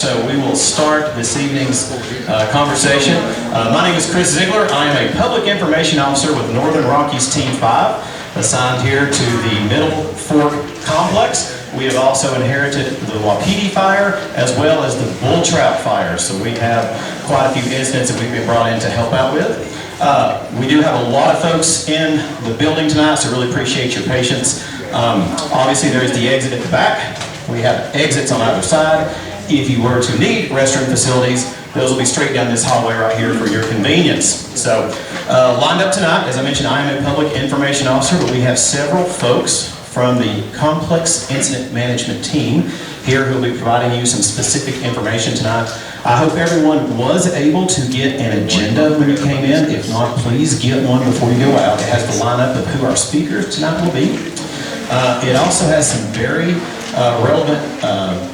So we will start this evening's conversation. My name is Chris Ziegler. I am a Public Information Officer with Northern Rockies Team 5, assigned here to the Middlefork Complex. We have also inherited the Wapiti fire as well as the bull trout fire. So we have quite a few incidents that we've been brought in to help out with. We do have a lot of folks in the building tonight, so really appreciate your patience. Obviously there's the exit at the back. We have exits on either side. If you were to need restroom facilities, those will be straight down this hallway right here for your convenience. So, lined up tonight, as I mentioned, I am a Public Information Officer, but we have several folks from the Complex Incident Management Team here who will be providing you some specific information tonight. I hope everyone was able to get an agenda when you came in. If not, please get one before you go out. It has the lineup of who our speakers tonight will be. It also has some very relevant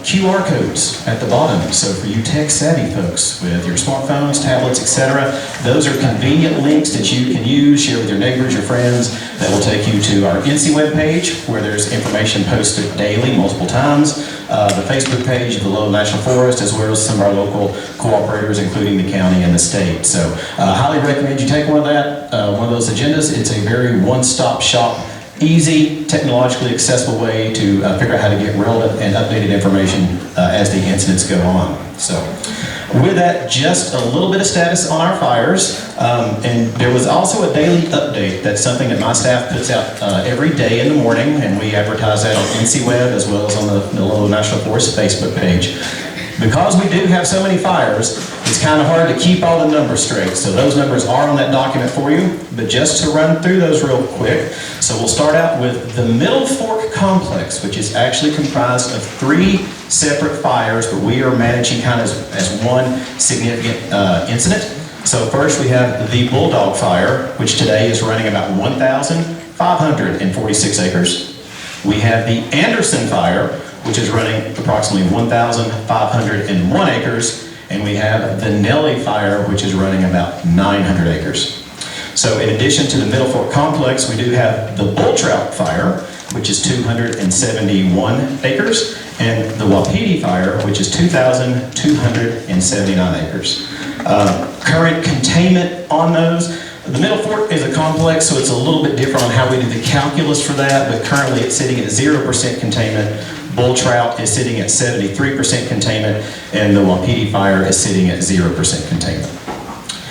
QR codes at the bottom. So for you tech-savvy folks with your smartphones, tablets, etc., those are convenient links that you can use, share with your neighbors, your friends, that will take you to our NC webpage, where there's information posted daily, multiple times, the Facebook page of the Little National Forest, as well as some of our local cooperators, including the county and the state. So I highly recommend you take one of those agendas. It's a very one-stop shop, easy, technologically accessible way to figure out how to get relevant and updated information as the incidents go on. So, with that, just a little bit of status on our fires. And there was also a daily update. That's something that my staff puts out every day in the morning, and we advertise that on NC Web as well as on the Little National Forest Facebook page. Because we do have so many fires, it's kind of hard to keep all the numbers straight. So those numbers are on that document for you, but just to run through those real quick. So we'll start out with the Middlefork Complex, which is actually comprised of 3 separate fires, but we are managing kind of as one significant incident. So first we have the Bulldog Fire, which today is running about 1,546 acres. We have the Anderson Fire, which is running approximately 1,501 acres, and we have the Nellie Fire, which is running about 900 acres. So in addition to the Middlefork Complex, we do have the Bull Trout Fire, which is 271 acres, and the Wapiti Fire, which is 2,279 acres. Current containment on those. The Middlefork is a complex, so it's a little bit different on how we do the calculus for that, but currently it's sitting at 0% containment. Bull trout is sitting at 73% containment, and the Wapiti fire is sitting at 0% containment.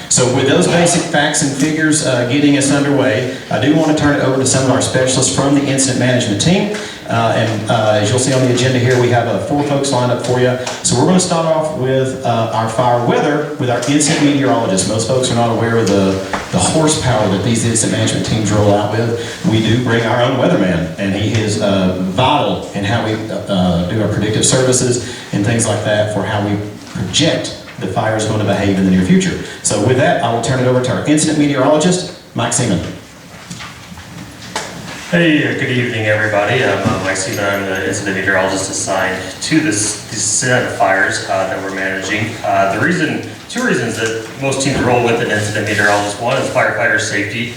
So with those basic facts and figures getting us underway, I do want to turn it over to some of our specialists from the incident management team. As you'll see on the agenda here, we have 4 folks lined up for you. So we're going to start off with our fire weather with our incident meteorologist. Most folks are not aware of the horsepower that these incident management teams roll out with. We do bring our own weatherman, and he is vital in how we do our predictive services and things like that for how we project the fire is going to behave in the near future. So with that, I will turn it over to our incident meteorologist, Mike Seaman. Hey, good evening, everybody. I'm Mike Seaman. I'm the incident meteorologist assigned to this set of fires that we're managing. Two reasons that most teams roll with an incident meteorologist. One is firefighter safety.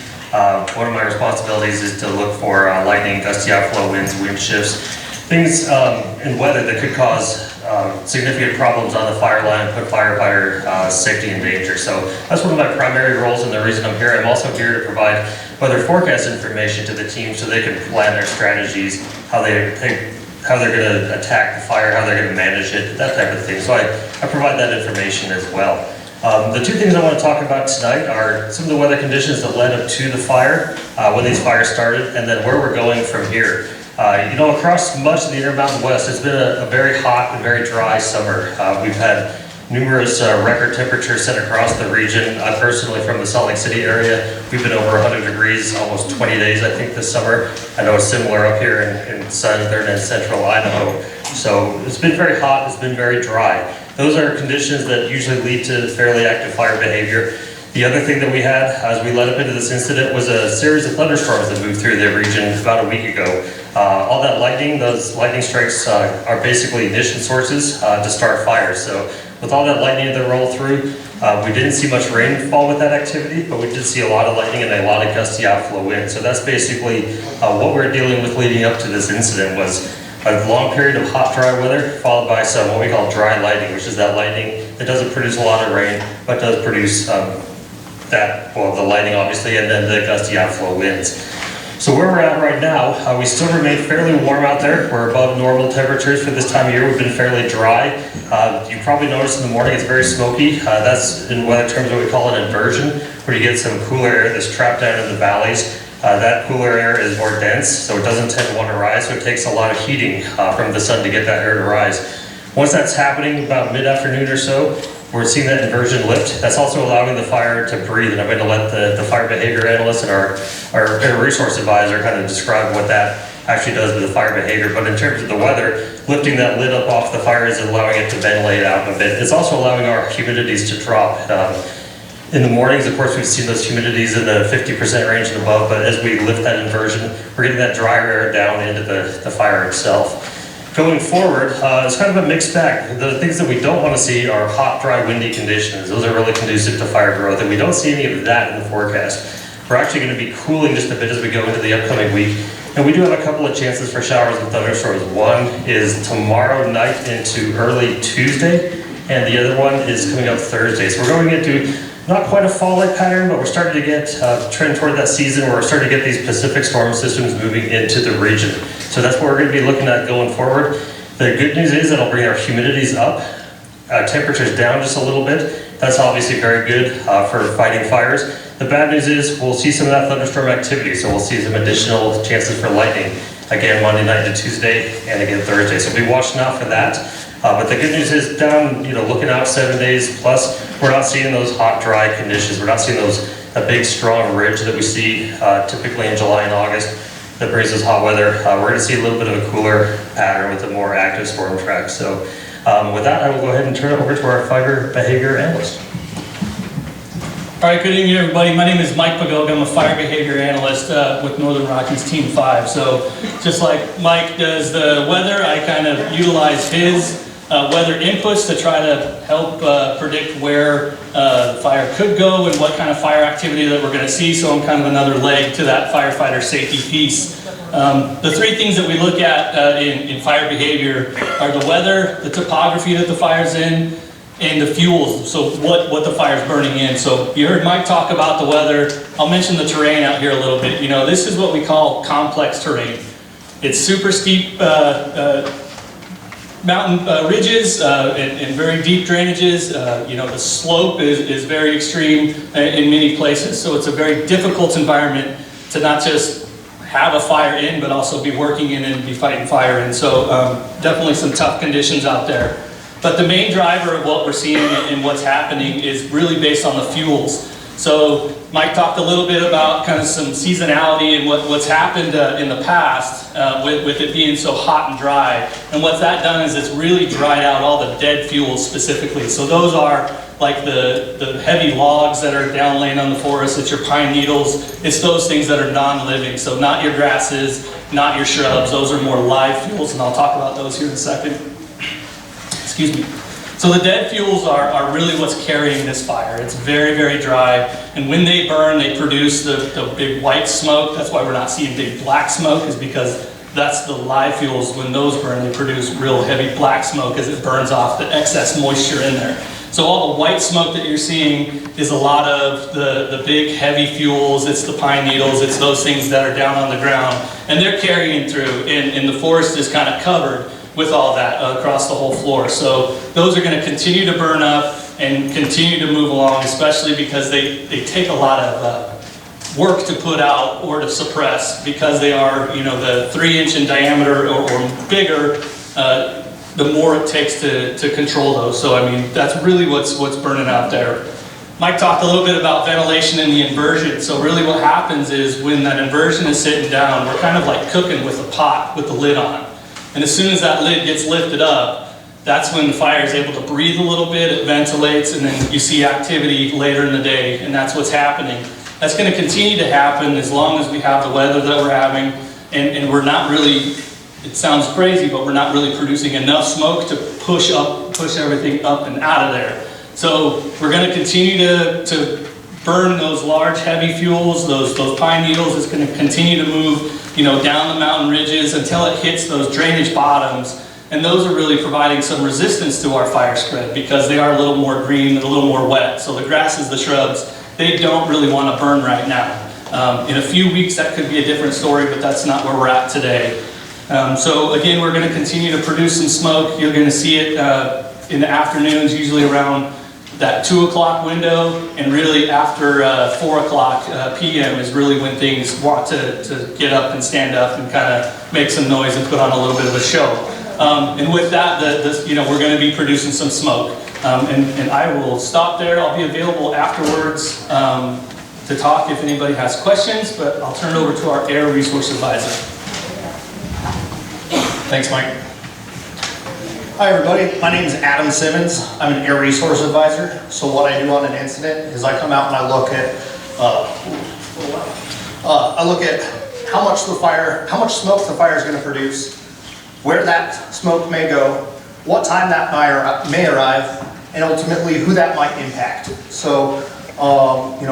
One of my responsibilities is to look for lightning, gusty outflow winds, wind shifts, things in weather that could cause significant problems on the fire line and put firefighter safety in danger. So that's one of my primary roles, and the reason I'm here. I'm also here to provide weather forecast information to the team so they can plan their strategies, how they're going to attack the fire, how they're going to manage it, that type of thing. So I provide that information as well. The 2 things I want to talk about tonight are some of the weather conditions that led up to the fire, when these fires started, and then where we're going from here. Across much of the Intermountain West, it's been a very hot and very dry summer. We've had numerous record temperatures set across the region. Personally, from the Salt Lake City area, we've been over 100 degrees almost 20 days, I think, this summer. I know it's similar up here in southern and central Idaho. So it's been very hot, it's been very dry. Those are conditions that usually lead to fairly active fire behavior. The other thing that we had as we led up into this incident was a series of thunderstorms that moved through the region about a week ago. All that lightning, those lightning strikes are basically ignition sources to start fires. So with all that lightning that rolled through, we didn't see much rainfall with that activity, but we did see a lot of lightning and a lot of gusty outflow wind. So that's basically what we're dealing with leading up to this incident was a long period of hot, dry weather, followed by some what we call dry lightning, which is that lightning that doesn't produce a lot of rain, but does produce the lightning obviously, and then the gusty outflow winds. So where we're at right now, we still remain fairly warm out there. We're above normal temperatures for this time of year. We've been fairly dry. You probably noticed in the morning it's very smoky. That's in weather terms what we call an inversion, where you get some cooler air that's trapped down in the valleys. That cooler air is more dense, so it doesn't tend to want to rise, so it takes a lot of heating from the sun to get that air to rise. Once that's happening, about mid-afternoon or so, we're seeing that inversion lift. That's also allowing the fire to breathe, and I'm going to let the fire behavior analyst and our air resource advisor kind of describe what that actually does with the fire behavior. But in terms of the weather, lifting that lid up off the fire is allowing it to ventilate out a bit. It's also allowing our humidities to drop. In the mornings, of course, we've seen those humidities in the 50% range and above, but as we lift that inversion, we're getting that drier air down into the fire itself. Going forward, it's kind of a mixed bag. The things that we don't want to see are hot, dry, windy conditions. Those are really conducive to fire growth, and we don't see any of that in the forecast. We're actually going to be cooling just a bit as we go into the upcoming week, and we do have a couple of chances for showers and thunderstorms. One is tomorrow night into early Tuesday, and the other one is coming up Thursday. So we're going into not quite a fall-like pattern, but we're starting to get trend toward that season where we're starting to get these Pacific storm systems moving into the region. So that's what we're going to be looking at going forward. The good news is that'll bring our humidities up, temperatures down just a little bit. That's obviously very good for fighting fires. The bad news is we'll see some of that thunderstorm activity, so we'll see some additional chances for lightning. Again, Monday night to Tuesday, and again Thursday. So be watching out for that. But the good news is down, looking out 7 days plus, we're not seeing those hot, dry conditions. We're not seeing a big, strong ridge that we see typically in July and August that brings us hot weather. We're going to see a little bit of a cooler pattern with a more active storm track. So with that, I will go ahead and turn it over to our fire behavior analyst. All right, good evening, everybody. My name is Mike Pagoga. I'm a fire behavior analyst with Northern Rockies Team 5. So just like Mike does the weather, I kind of utilize his weather inputs to try to help predict where the fire could go and what kind of fire activity that we're going to see. So I'm kind of another leg to that firefighter safety piece. The three things that we look at in fire behavior are the weather, the topography that the fire's in, and the fuels, so what the fire's burning in. So you heard Mike talk about the weather. I'll mention the terrain out here a little bit. This is what we call complex terrain. It's super steep mountain ridges and very deep drainages. The slope is very extreme in many places, so it's a very difficult environment to not just have a fire in, but also be working in and be fighting fire in. So definitely some tough conditions out there. But the main driver of what we're seeing and what's happening is really based on the fuels. So Mike talked a little bit about kind of some seasonality and what's happened in the past with it being so hot and dry. And what that done is it's really dried out all the dead fuels specifically. So those are like the heavy logs that are down laying on the forest. It's your pine needles. It's those things that are non-living. So not your grasses, not your shrubs. Those are more live fuels, and I'll talk about those here in a second. Excuse me. So the dead fuels are really what's carrying this fire. It's very, very dry, and when they burn, they produce the big white smoke. That's why we're not seeing big black smoke, is because that's the live fuels. When those burn, they produce real heavy black smoke as it burns off the excess moisture in there. So all the white smoke that you're seeing is a lot of the big heavy fuels. It's the pine needles. It's those things that are down on the ground, and they're carrying through, and the forest is kind of covered with all that across the whole floor. So those are going to continue to burn up and continue to move along, especially because they take a lot of work to put out or to suppress, because they are, the 3-inch in diameter or bigger, the more it takes to control those. So I mean, that's really what's burning out there. Mike talked a little bit about ventilation and the inversion. So really what happens is when that inversion is sitting down, we're kind of like cooking with a pot with the lid on. And as soon as that lid gets lifted up, that's when the fire is able to breathe a little bit, it ventilates, and then you see activity later in the day, and that's what's happening. That's going to continue to happen as long as we have the weather that we're having, and we're not really, it sounds crazy, but we're not really producing enough smoke to push everything up and out of there. So we're going to continue to burn those large heavy fuels, those pine needles. It's going to continue to move, down the mountain ridges until it hits those drainage bottoms. And those are really providing some resistance to our fire spread because they are a little more green and a little more wet. So the grasses, the shrubs, they don't really want to burn right now. In a few weeks, that could be a different story, but that's not where we're at today. So again, we're going to continue to produce some smoke. You're going to see it in the afternoons, usually around that 2 o'clock window, and really after 4 o'clock p.m. is really when things want to get up and stand up and kind of make some noise and put on a little bit of a show. And with that, we're going to be producing some smoke. And I will stop there. I'll be available afterwards to talk if anybody has questions, but I'll turn it over to our Air Resource Advisor. Thanks, Mike. Hi, everybody. My name is Adam Simmons. I'm an Air Resource Advisor. So what I do on an incident is I come out and I look at how much smoke the fire is going to produce, where that smoke may go, what time that fire may arrive, and ultimately who that might impact. So,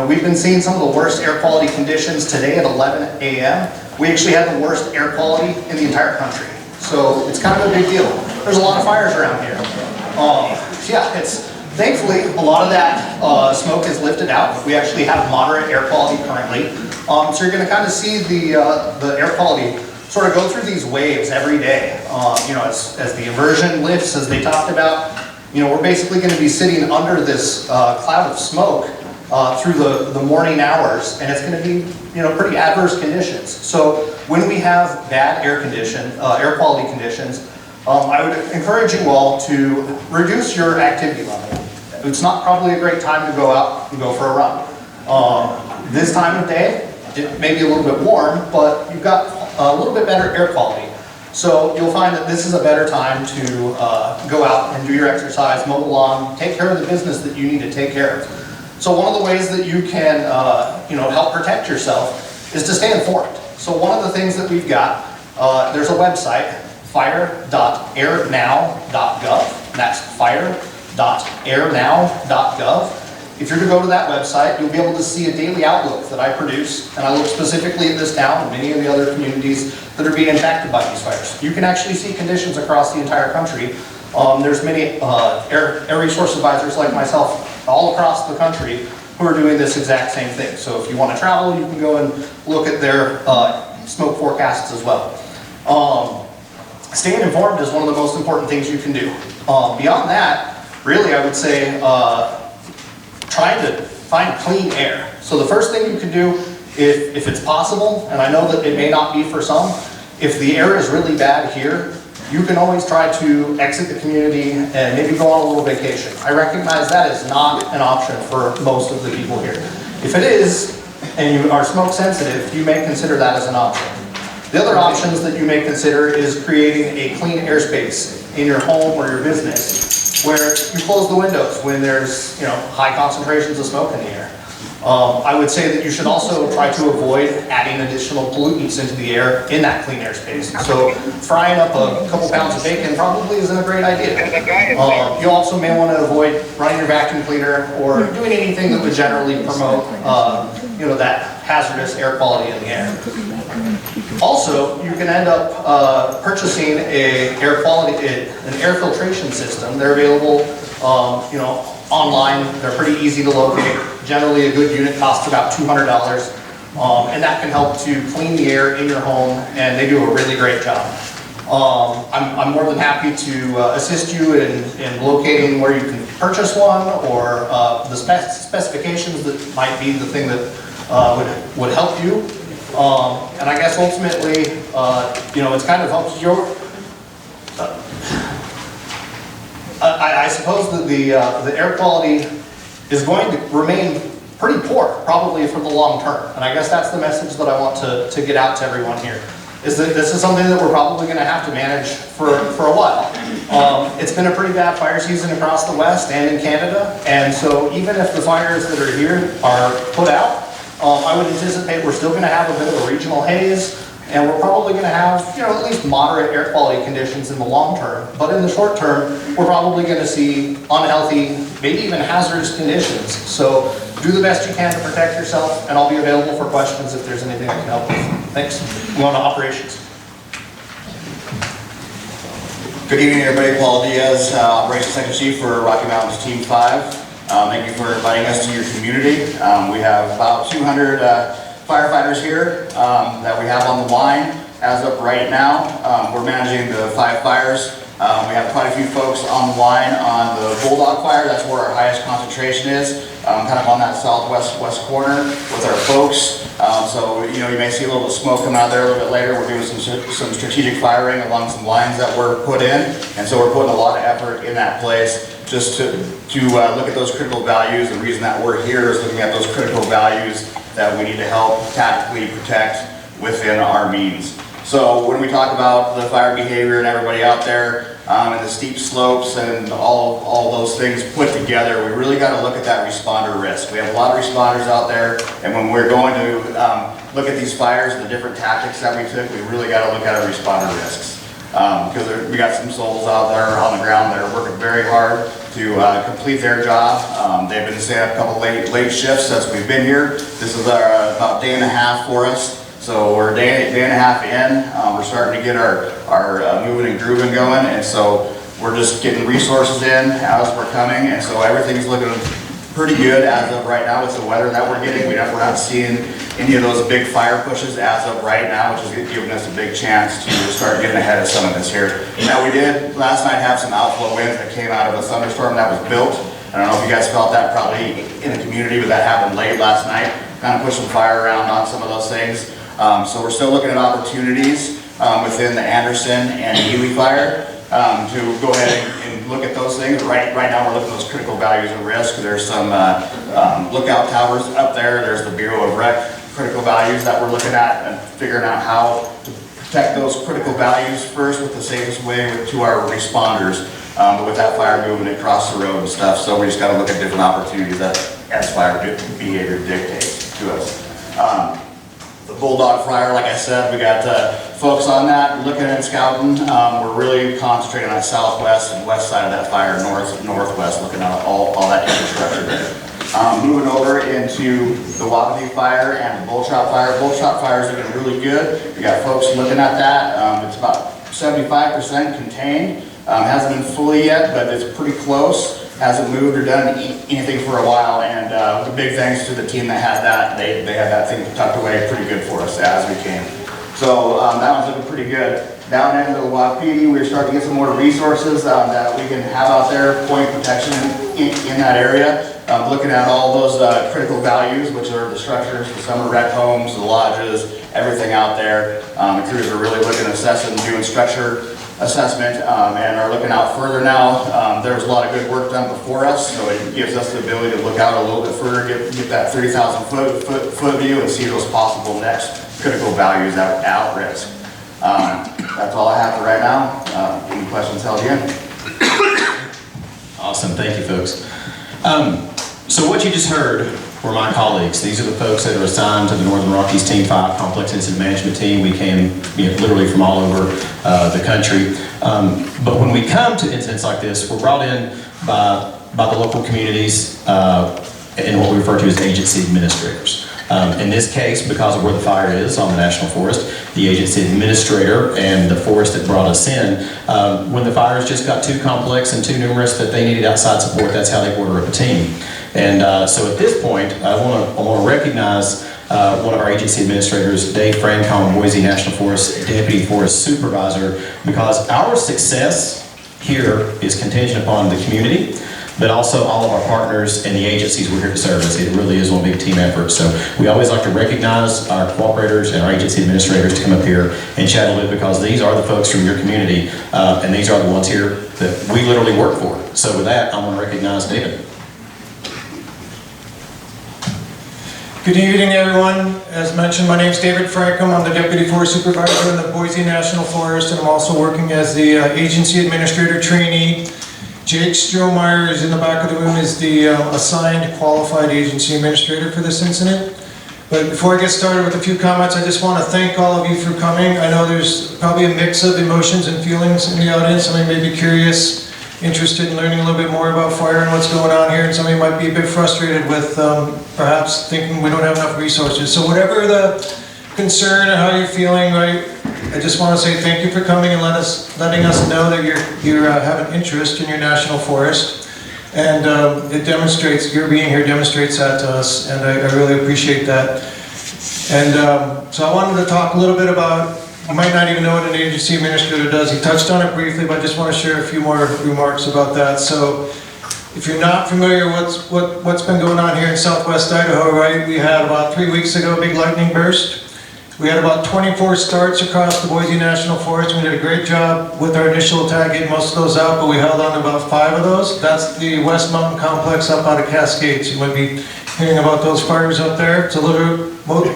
we've been seeing some of the worst air quality conditions today at 11 a.m. We actually had the worst air quality in the entire country. So it's kind of a big deal. There's a lot of fires around here. Thankfully, a lot of that smoke is lifted out. We actually have moderate air quality currently. So you're going to kind of see the air quality sort of go through these waves every day. As the inversion lifts, as they talked about, we're basically going to be sitting under this cloud of smoke through the morning hours, and it's going to be pretty adverse conditions. So when we have bad air quality conditions, I would encourage you all to reduce your activity level. It's not probably a great time to go out and go for a run. This time of day, it may be a little bit warm, but you've got a little bit better air quality. So you'll find that this is a better time to go out and do your exercise, mow the lawn, take care of the business that you need to take care of. So one of the ways that you can help protect yourself is to stay informed. So one of the things that we've got, there's a website, fire.airnow.gov. That's fire.airnow.gov. If you're to go to that website, you'll be able to see a daily outlook that I produce, and I look specifically at this town and many of the other communities that are being impacted by these fires. You can actually see conditions across the entire country. There's many air resource advisors like myself all across the country who are doing this exact same thing. So if you want to travel, you can go and look at their smoke forecasts as well. Staying informed is one of the most important things you can do. Beyond that, really I would say trying to find clean air. So the first thing you can do, if it's possible, and I know that it may not be for some, if the air is really bad here, you can always try to exit the community and maybe go on a little vacation. I recognize that is not an option for most of the people here. If it is, and you are smoke sensitive, you may consider that as an option. The other options that you may consider is creating a clean airspace in your home or your business, where you close the windows when there's high concentrations of smoke in the air. I would say that you should also try to avoid adding additional pollutants into the air in that clean airspace. So frying up a couple pounds of bacon probably isn't a great idea. You also may want to avoid running your vacuum cleaner or doing anything that would generally promote that hazardous air quality in the air. Also, you can end up purchasing an air filtration system. They're available online. They're pretty easy to locate. Generally, a good unit costs about $200, and that can help to clean the air in your home, and they do a really great job. I'm more than happy to assist you in locating where you can purchase one, or the specifications that might be the thing that would help you. And I guess ultimately, it's kind of helps your. I suppose that the air quality is going to remain pretty poor, probably for the long term. And I guess that's the message that I want to get out to everyone here, is that this is something that we're probably going to have to manage for a while. It's been a pretty bad fire season across the West and in Canada, and so even if the fires that are here are put out, I would anticipate we're still going to have a bit of a regional haze, and we're probably going to have, at least moderate air quality conditions in the long term. But in the short term, we're probably going to see unhealthy, maybe even hazardous conditions. So do the best you can to protect yourself, and I'll be available for questions if there's anything I can help with. Thanks. Go on to operations. Good evening, everybody. Paul Diaz, Operations Sector Chief for Rocky Mountains Team 5. Thank you for inviting us to your community. We have about 200 firefighters here that we have on the line. As of right now, we're managing the 5 fires. We have quite a few folks on the line on the Bulldog fire. That's where our highest concentration is, kind of on that southwest corner with our folks. So, you know, you may see a little bit of smoke coming out there a little bit later. We're doing some strategic firing along some lines that were put in. And so we're putting a lot of effort in that place just to look at those critical values. The reason that we're here is looking at those critical values that we need to help tactically protect within our means. So when we talk about the fire behavior and everybody out there and the steep slopes and all those things put together, we really got to look at that responder risk. We have a lot of responders out there, and when we're going to look at these fires and the different tactics that we took, we really got to look at our responder risks. Because we got some souls out there on the ground that are working very hard to complete their job. They've been staying up a couple late shifts since we've been here. This is about a day and a half for us. So we're a day and a half in. We're starting to get our moving and grooving going, and so we're just getting resources in as we're coming, and so everything's looking pretty good as of right now with the weather that we're getting. We're not seeing any of those big fire pushes as of right now, which is giving us a big chance to start getting ahead of some of this here. Now we did last night have some outflow winds that came out of a thunderstorm that was built. I don't know if you guys felt that probably in the community, but that happened late last night. Kind of pushed some fire around on some of those things. So we're still looking at opportunities within the Anderson and Ely fire to go ahead and look at those things. Right now we're looking at those critical values of risk. There's some lookout towers up there. There's the Bureau of Rec critical values that we're looking at and figuring out how to protect those critical values first with the safest way to our responders. But with that fire moving across the road and stuff, so we just got to look at different opportunities that as fire behavior dictates to us. The Bulldog fire, like I said, we got folks on that looking and scouting. We're really concentrating on that southwest and west side of that fire, northwest, looking at all that infrastructure there. Moving over into the Wapiti fire and the Bullshot fire. Bullshot fire is looking really good. We got folks looking at that. It's about 75% contained. Hasn't been fully yet, but it's pretty close. Hasn't moved or done anything for a while, and the big thanks to the team that had that. They had that thing tucked away pretty good for us as we came. So that one's looking pretty good. Down into the Wapiti, we're starting to get some more resources that we can have out there, point protection in that area. Looking at all those critical values, which are the structures, the summer rec homes, the lodges, everything out there. The crews are really looking at assessing, doing structure assessment, and are looking out further now. There was a lot of good work done before us, so it gives us the ability to look out a little bit further, get that 30,000 foot view and see those possible next critical values at risk. That's all I have for right now. Any questions held in? Awesome, thank you folks. So what you just heard were my colleagues. These are the folks that are assigned to the Northern Rockies Team 5 Complex Incident Management Team. We came literally from all over the country. But when we come to incidents like this, we're brought in by the local communities and what we refer to as agency administrators. In this case, because of where the fire is on the National Forest, the agency administrator and the forest that brought us in, when the fires just got too complex and too numerous that they needed outside support, that's how they order up a team. And so at this point, I want to recognize one of our agency administrators, Dave Francom, Boise National Forest Deputy Forest Supervisor, because our success here is contingent upon the community, but also all of our partners and the agencies we're here to service. It really is one big team effort. So we always like to recognize our cooperators and our agency administrators to come up here and chat a little bit, because these are the folks from your community, and these are the ones here that we literally work for. So with that, I want to recognize David. Good evening, everyone. As mentioned, my name is David Frankham. I'm the Deputy Forest Supervisor in the Boise National Forest, and I'm also working as the Agency Administrator Trainee. Jake Strohmeyer is in the back of the room, is the assigned qualified agency administrator for this incident. But before I get started with a few comments, I just want to thank all of you for coming. I know there's probably a mix of emotions and feelings in the audience. Somebody may be curious interested in learning a little bit more about fire and what's going on here, and somebody might be a bit frustrated with perhaps thinking we don't have enough resources. So whatever the concern or how you're feeling, right, I just want to say thank you for coming and letting us know that you have an interest in your national forest. And it demonstrates, your being here demonstrates that to us, and I really appreciate that. And so I wanted to talk a little bit about, you might not even know what an agency administrator does. He touched on it briefly, but I just want to share a few more remarks about that. So if you're not familiar with what's been going on here in southwest Idaho, right, we had about 3 weeks ago a big lightning burst. We had about 24 starts across the Boise National Forest. We did a great job with our initial attack getting most of those out, but we held on to about 5 of those. That's the West Mountain Complex up out of Cascades. You might be hearing about those fires up there. It's a little,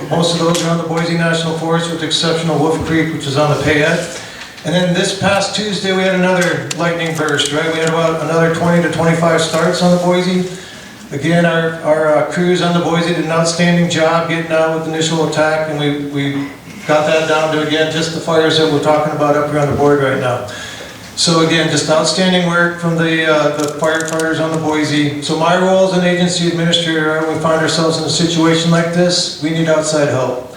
most of those are on the Boise National Forest with the exception of Wolf Creek, which is on the Payette. And then this past Tuesday, we had another lightning burst, right? We had about another 20 to 25 starts on the Boise. Again, our crews on the Boise did an outstanding job getting out with the initial attack, and we got that down to, again, just the fires that we're talking about up here on the board right now. So again, just outstanding work from the firefighters on the Boise. So my role as an agency administrator, when we find ourselves in a situation like this, we need outside help.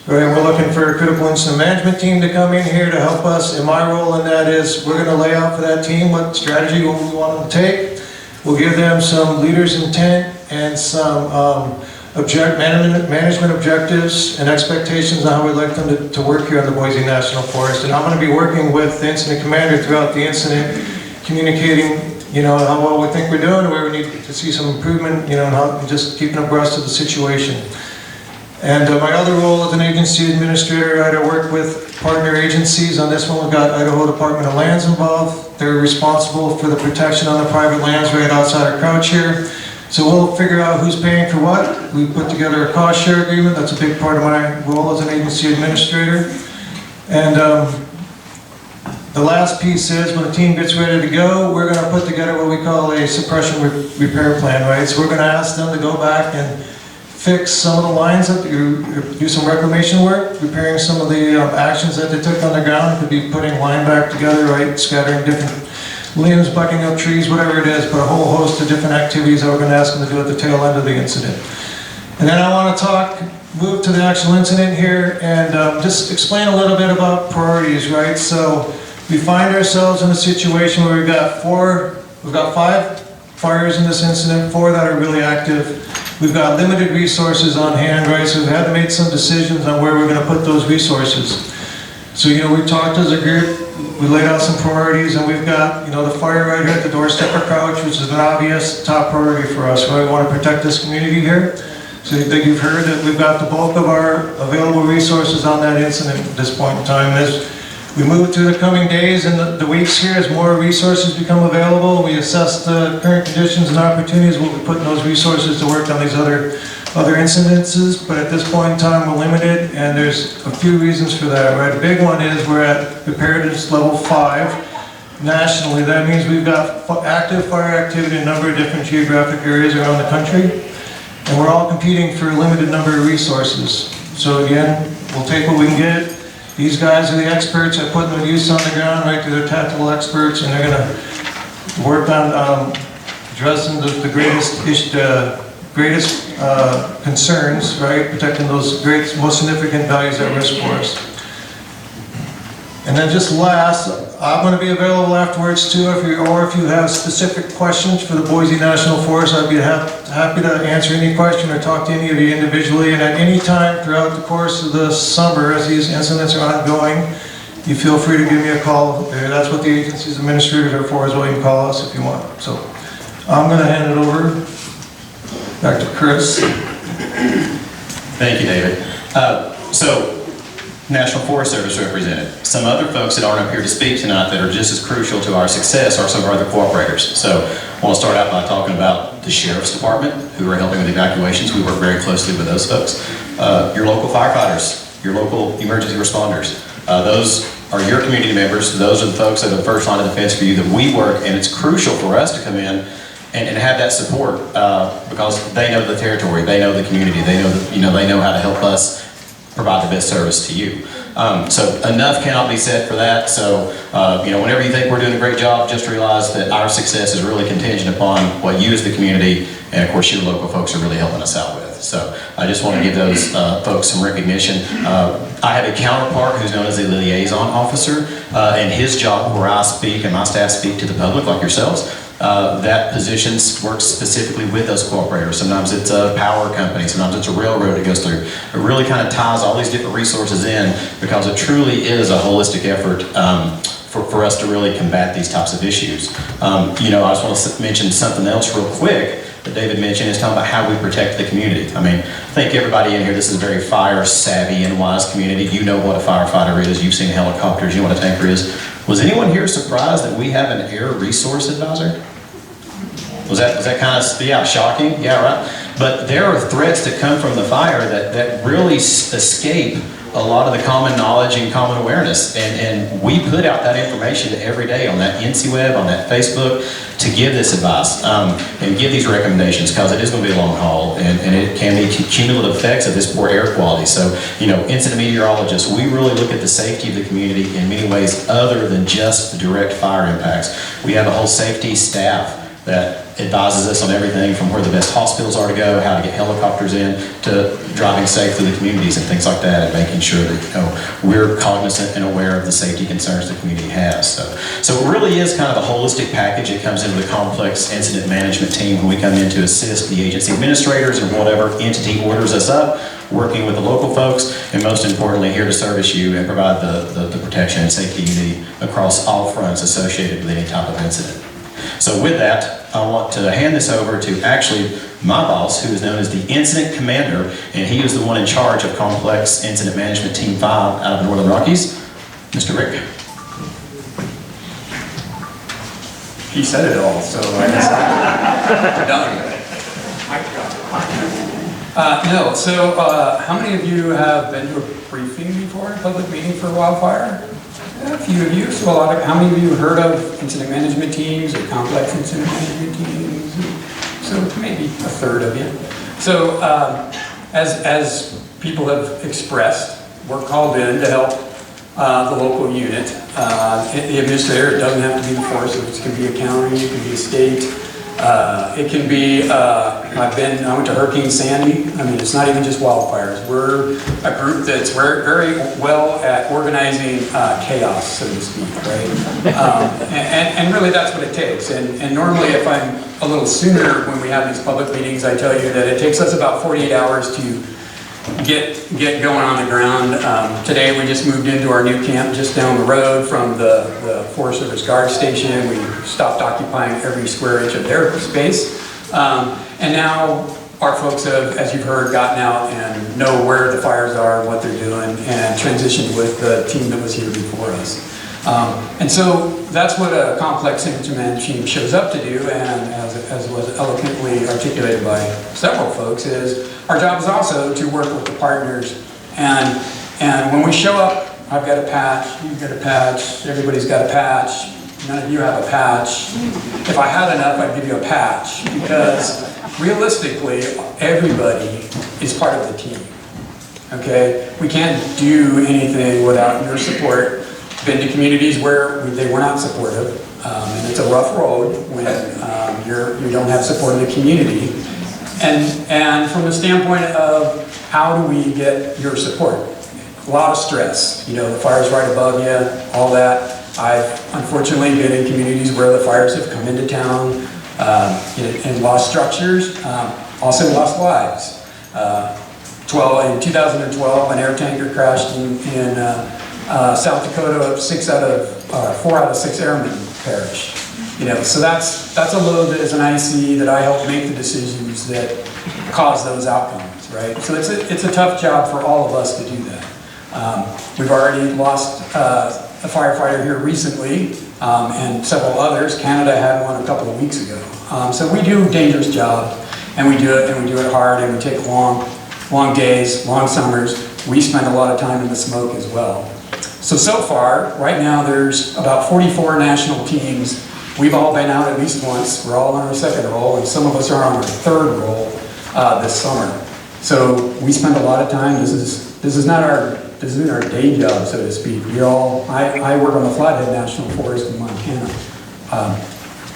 Right, we're looking for a critical incident management team to come in here to help us, and my role in that is we're going to lay out for that team what strategy we want them to take. We'll give them some leader's intent and some management objectives and expectations on how we'd like them to work here on the Boise National Forest. And I'm going to be working with the incident commander throughout the incident, communicating, you know, how well we think we're doing, where we need to see some improvement, you know, and just keeping abreast of the situation. And my other role as an agency administrator, I work with partner agencies. On this one, we've got Idaho Department of Lands involved. They're responsible for the protection on the private lands right outside our crouch here. So we'll figure out who's paying for what. We put together a cost share agreement. That's a big part of my role as an agency administrator. And the last piece is when the team gets ready to go, we're going to put together what we call a suppression repair plan, right? So we're going to ask them to go back and fix some of the lines, do some reclamation work, repairing some of the actions that they took on the ground. It could be putting line back together, right, scattering different limbs, bucking up trees, whatever it is, but a whole host of different activities that we're going to ask them to do at the tail end of the incident. And then I want to move to the actual incident here and just explain a little bit about priorities, right? So we find ourselves in a situation where we've got 5 fires in this incident, 4 that are really active. We've got limited resources on hand, right? So we've had to make some decisions on where we're going to put those resources. So, you know, we talked as a group, we laid out some priorities, and we've got, you know, the fire right here at the doorstep of Crouch, which is an obvious top priority for us, right? We want to protect this community here. So I think you've heard that we've got the bulk of our available resources on that incident at this point in time. As we move through the coming days and the weeks here, as more resources become available, we assess the current conditions and opportunities. We'll be putting those resources to work on these other incidences, but at this point in time we're limited, and there's a few reasons for that, right? A big one is we're at preparedness level 5 nationally. That means we've got active fire activity in a number of different geographic areas around the country, and we're all competing for a limited number of resources. So again, we'll take what we can get. These guys are the experts at putting the use on the ground, right? They're tactical experts, and they're going to work on addressing the greatest concerns, right? Protecting those most significant values at risk for us. And then just last, I'm going to be available afterwards too, if you have specific questions for the Boise National Forest. I'd be happy to answer any question or talk to any of you individually. And at any time throughout the course of the summer, as these incidents are ongoing, you feel free to give me a call. That's what the agency's administrators are for, as well. You can call us if you want. So I'm going to hand it over back to Chris. Thank you, David. So, National Forest Service represented. Some other folks that aren't up here to speak tonight that are just as crucial to our success are some of our other cooperators. So, I want to start out by talking about the Sheriff's Department, who are helping with evacuations. We work very closely with those folks. Your local firefighters, your local emergency responders. Those are your community members. Those are the folks that are the first line of defense for you that we work, and it's crucial for us to come in and have that support because they know the territory, they know the community, they know how to help us provide the best service to you. So enough cannot be said for that. So, whenever you think we're doing a great job, just realize that our success is really contingent upon what you as the community and of course your local folks are really helping us out with. So I just want to give those folks some recognition. I have a counterpart who's known as a liaison officer, and his job where I speak and my staff speak to the public like yourselves, that position works specifically with those cooperators. Sometimes it's a power company, sometimes it's a railroad that goes through. It really kind of ties all these different resources in because it truly is a holistic effort for us to really combat these types of issues. I just want to mention something else real quick that David mentioned, is talking about how we protect the community. I mean, I think everybody in here, this is a very fire savvy and wise community. You know what a firefighter is, you've seen helicopters, you know what a tanker is. Was anyone here surprised that we have an air resource advisor? Was that kind of, shocking? Yeah, right. But there are threats that come from the fire that really escape a lot of the common knowledge and common awareness. And we put out that information every day on that NCWeb, on that Facebook, to give this advice and give these recommendations, because it is going to be a long haul and it can be cumulative effects of this poor air quality. So, incident meteorologists, we really look at the safety of the community in many ways other than just the direct fire impacts. We have a whole safety staff that advises us on everything from where the best hospitals are to go, how to get helicopters in, to driving safe through the communities and things like that, and making sure that we're cognizant and aware of the safety concerns the community has. So it really is kind of a holistic package. It comes into the complex incident management team when we come in to assist the agency administrators and whatever entity orders us up, working with the local folks, and most importantly, here to service you and provide the protection and safety you need across all fronts associated with any type of incident. So with that, I want to hand this over to actually my boss, who is known as the Incident Commander, and he is the one in charge of Complex Incident Management Team 5 out of the Northern Rockies, Mr. Rick. He said it all, so I guess I'm done. How many of you have been to a briefing before, a public meeting for wildfire? A few of you. So how many of you heard of incident management teams or complex incident management teams? So maybe a third of you. So as people have expressed, we're called in to help the local unit. The administrator, it doesn't have to be the force, it can be a county, it can be a state. It can be, I went to Hurricane Sandy. I mean, it's not even just wildfires. We're a group that's very well at organizing chaos, so to speak, right? And really that's what it takes. And normally if I'm a little sooner when we have these public meetings, I tell you that it takes us about 48 hours to get going on the ground. Today we just moved into our new camp just down the road from the Forest Service Guard Station. We stopped occupying every square inch of their space. And now our folks have, as you've heard, gotten out and know where the fires are, what they're doing, and transitioned with the team that was here before us. And so that's what a complex incident management team shows up to do, and as was eloquently articulated by several folks, is our job is also to work with the partners. And when we show up, I've got a patch, you've got a patch, everybody's got a patch, none of you have a patch. If I had enough, I'd give you a patch, because realistically, everybody is part of the team. Okay? We can't do anything without your support. Been to communities where they were not supportive, and it's a rough road when you don't have support in the community. And from the standpoint of how do we get your support? A lot of stress. The fire's right above you, all that. I've unfortunately been in communities where the fires have come into town and lost structures, also lost lives. In 2012, an air tanker crashed in South Dakota. 4 out of 6 airmen perished. So that's a load that is an IC that I help make the decisions that cause those outcomes, right? So it's a tough job for all of us to do that. We've already lost a firefighter here recently, and several others. Canada had one a couple of weeks ago. So we do a dangerous job, and we do it hard, and we take long days, long summers. We spend a lot of time in the smoke as well. So far, right now, there's about 44 national teams. We've all been out at least once. We're all on our second roll, and some of us are on our third roll this summer. So we spend a lot of time. This is this isn't our day job, so to speak. I work on the Flathead National Forest in Montana.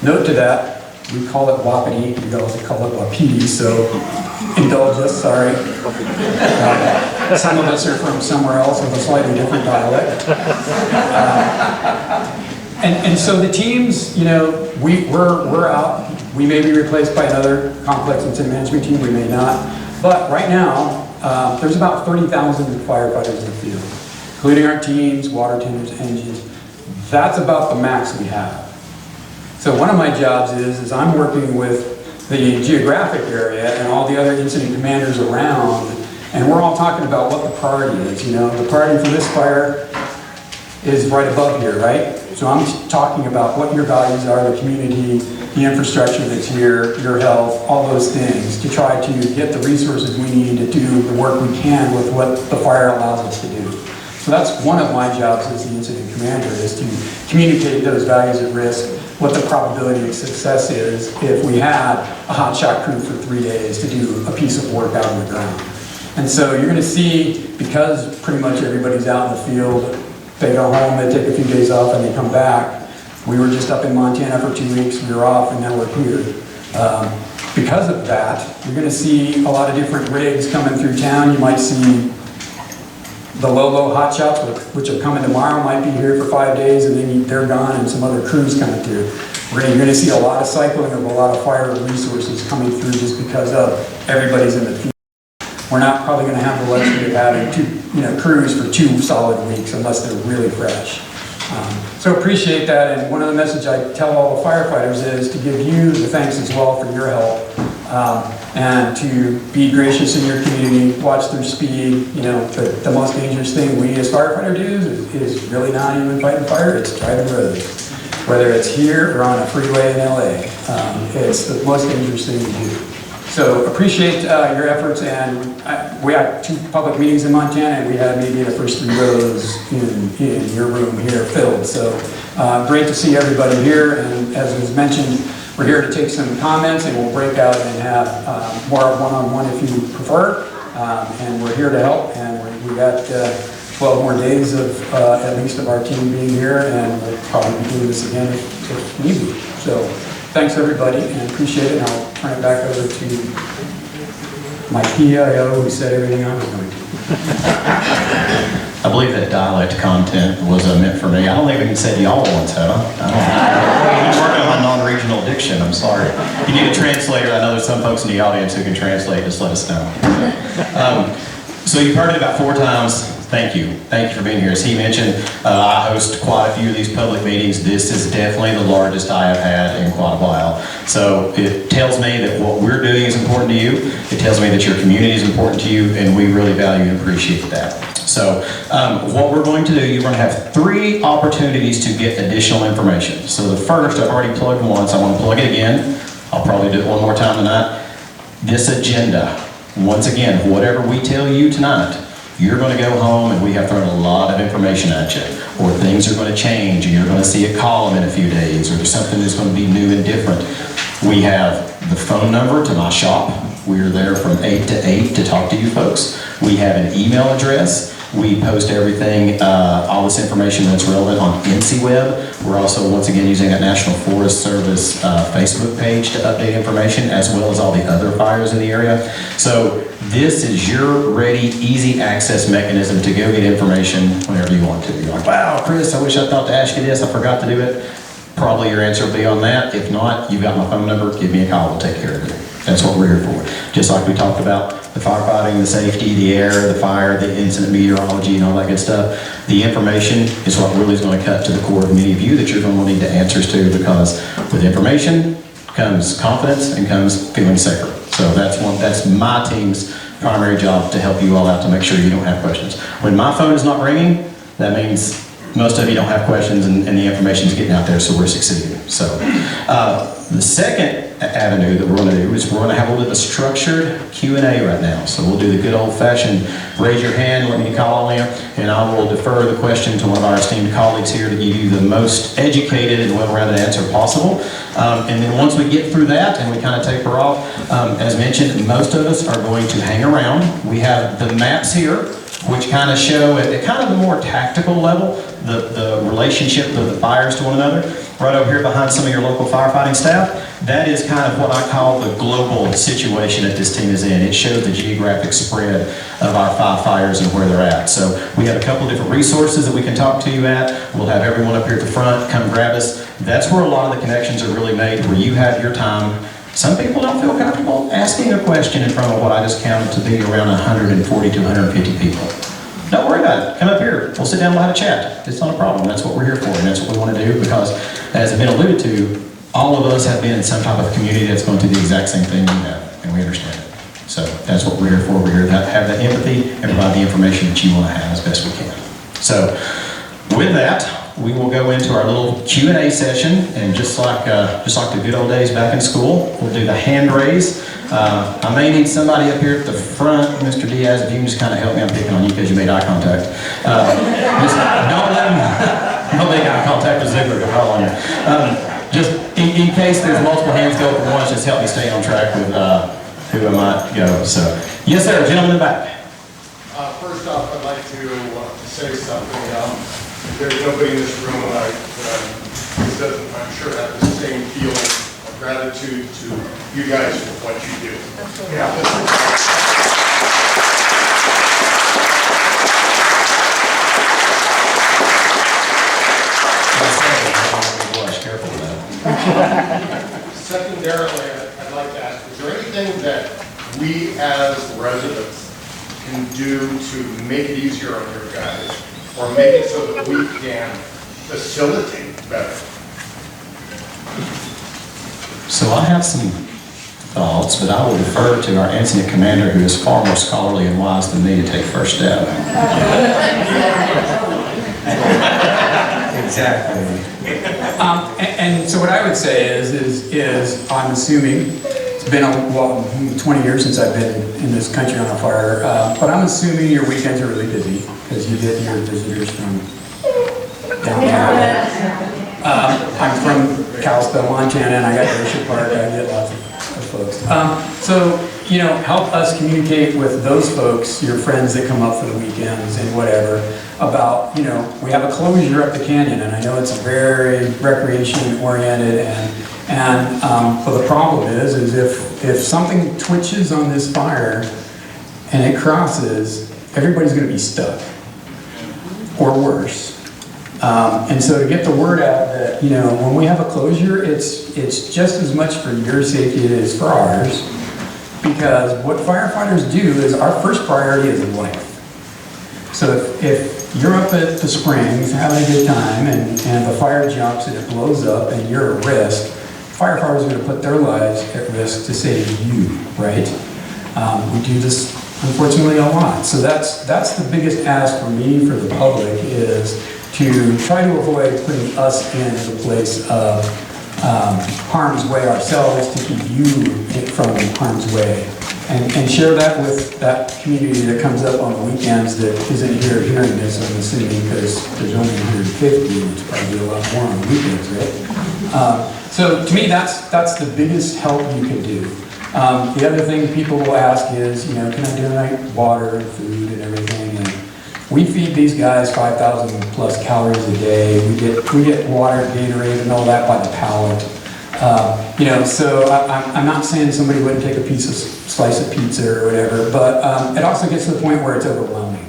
Note to that, we call it wapiti, we also call it wapiti, so indulge us, sorry. Some of us are from somewhere else with a slightly different dialect. And so the teams, you know, we're out. We may be replaced by another complex incident management team, we may not. But right now, there's about 30,000 firefighters in the field, including our teams, water tenders, engines. That's about the max we have. So one of my jobs is I'm working with the geographic area and all the other incident commanders around, and we're all talking about what the priority is. You know, the priority for this fire is right above here, right? So I'm talking about what your values are, the community, the infrastructure that's here, your health, all those things, to try to get the resources we need to do the work we can with what the fire allows us to do. So that's one of my jobs as the incident commander, is to communicate those values at risk, what the probability of success is if we had a hot shot crew for 3 days to do a piece of work out on the ground. And so you're going to see, because pretty much everybody's out in the field, they go home, they take a few days off, and they come back. We were just up in Montana for 2 weeks, we were off, and now we're here. Because of that, you're going to see a lot of different rigs coming through town. You might see the low hot shots, which are coming tomorrow, might be here for 5 days, and then they're gone, and some other crews coming through. You're going to see a lot of cycling of a lot of fire resources coming through just because of everybody's in the field. We're not probably going to have the luxury of having crews for 2 solid weeks unless they're really fresh. So appreciate that, and one of the messages I tell all the firefighters is to give you the thanks as well for your help, and to be gracious in your community, watch their speed. You know, the most dangerous thing we as firefighters do is really not even fighting fire, it's driving roads. Whether it's here or on a freeway in LA, it's the most dangerous thing to do. So appreciate your efforts, and we had 2 public meetings in Montana, and we had maybe the first 3 rows in your room here filled. So great to see everybody here, and as was mentioned, we're here to take some comments, and we'll break out and have more one-on-one if you prefer, and we're here to help, and we got 12 more days of at least of our team being here, and we'll probably be doing this again if need be. So thanks everybody, and appreciate it, and I'll turn it back over to my PIO who said everything I was going to. I believe that dialect content was meant for me. I don't think we can say y'all once, have I? I'm working on my non-regional diction, I'm sorry. If you need a translator, I know there's some folks in the audience who can translate, just let us know. So you've heard it about 4 times. Thank you. Thank you for being here. As he mentioned, I host quite a few of these public meetings. This is definitely the largest I have had in quite a while. So it tells me that what we're doing is important to you. It tells me that your community is important to you, and we really value and appreciate that. So what we're going to do, you're going to have 3 opportunities to get additional information. So the first, I've already plugged once. I want to plug it again. I'll probably do it one more time tonight. This agenda. Once again, whatever we tell you tonight, you're going to go home and we have thrown a lot of information at you, or things are going to change and you're going to see a column in a few days, or there's something that's going to be new and different. We have the phone number to my shop. We're there from 8 to 8 to talk to you folks. We have an email address. We post everything, all this information that's relevant on NCWeb. We're also, once again, using that National Forest Service Facebook page to update information, as well as all the other fires in the area. So this is your ready, easy access mechanism to go get information whenever you want to. You're like, wow, Chris, I wish I thought to ask you this. I forgot to do it. Probably your answer will be on that. If not, you've got my phone number. Give me a call. We'll take care of it. That's what we're here for. Just like we talked about the firefighting, the safety, the air, the fire, the incident meteorology, and all that good stuff. The information is what really is going to cut to the core of many of you that you're going to need the answers to, because with information comes confidence and comes feeling safer. So that's my team's primary job, to help you all out, to make sure you don't have questions. When my phone is not ringing, that means most of you don't have questions, and the information is getting out there, so we're succeeding. So the second avenue that we're going to do is we're going to have a little bit of a structured Q&A right now. So we'll do the good old-fashioned raise your hand, let me call on you, and I will defer the question to one of our esteemed colleagues here to give you the most educated and well-rounded answer possible. And then once we get through that and we kind of taper off, as mentioned, most of us are going to hang around. We have the maps here which kind of show at kind of the more tactical level, the relationship of the fires to one another. Right over here behind some of your local firefighting staff, that is kind of what I call the global situation that this team is in. It shows the geographic spread of our 5 fires and where they're at. So we have a couple different resources that we can talk to you at. We'll have everyone up here at the front, come grab us. That's where a lot of the connections are really made, where you have your time. Some people don't feel comfortable asking a question in front of what I just counted to be around 140 to 150 people. Don't worry about it. Come up here. We'll sit down and we'll have a chat. It's not a problem. That's what we're here for, and that's what we want to do, because, as has been alluded to, all of us have been in some type of community that's going through the exact same thing you have, and we understand it. So that's what we're here for. We're here to have that empathy and provide the information that you want to have as best we can. So with that, we will go into our little Q&A session, and just like the good old days back in school, we'll do the hand raise. I may need somebody up here at the front, Mr. Diaz, if you can just kind of help me. I'm picking on you because you made eye contact. Just don't make eye contact with Ziegler to call on you. Just in case there's multiple hands go up at once, just help me stay on track with who I might go. So, yes, sir, gentleman in the back. First off, I'd like to say something. There's nobody in this room that doesn't, I'm sure, have the same feeling of gratitude to you guys for what you do. Yeah. Secondarily, I'd like to ask, is there anything that we as residents can do to make it easier on your guys, or make it so that we can facilitate better? So I have some thoughts, but I will defer to our incident commander, who is far more scholarly and wise than me, to take first step. Exactly. And so what I would say is I'm assuming, it's been 20 years since I've been in this country on a fire, but I'm assuming your weekends are really busy because you get your visitors from down there. I'm from Kalispell, Montana, and I got Glacier Park. I get lots of folks. So, you know, help us communicate with those folks, your friends that come up for the weekends and whatever, about, you know, we have a closure up the canyon, and I know it's very recreation oriented, but the problem is if something twitches on this fire and it crosses, everybody's going to be stuck, or worse. And so to get the word out that, you know, when we have a closure, it's just as much for your safety as it is for ours, because what firefighters do is our first priority is life. So if you're up at the springs having a good time and the fire jumps and it blows up and you're at risk, firefighters are going to put their lives at risk to save you, right? We do this, unfortunately, a lot. So that's the biggest ask for me, for the public, is to try to avoid putting us in the place of harm's way ourselves, to keep you from harm's way. And share that with that community that comes up on the weekends that isn't here hearing this, I'm assuming, because there's only 150, and it's probably a lot more on the weekends, right? So to me, that's the biggest help you can do. The other thing people will ask is, you know, can I donate water and food and everything? And we feed these guys 5,000 plus calories a day. We get water, Gatorade, and all that by the pallet. You know, so I'm not saying somebody wouldn't take a slice of pizza or whatever, but it also gets to the point where it's overwhelming.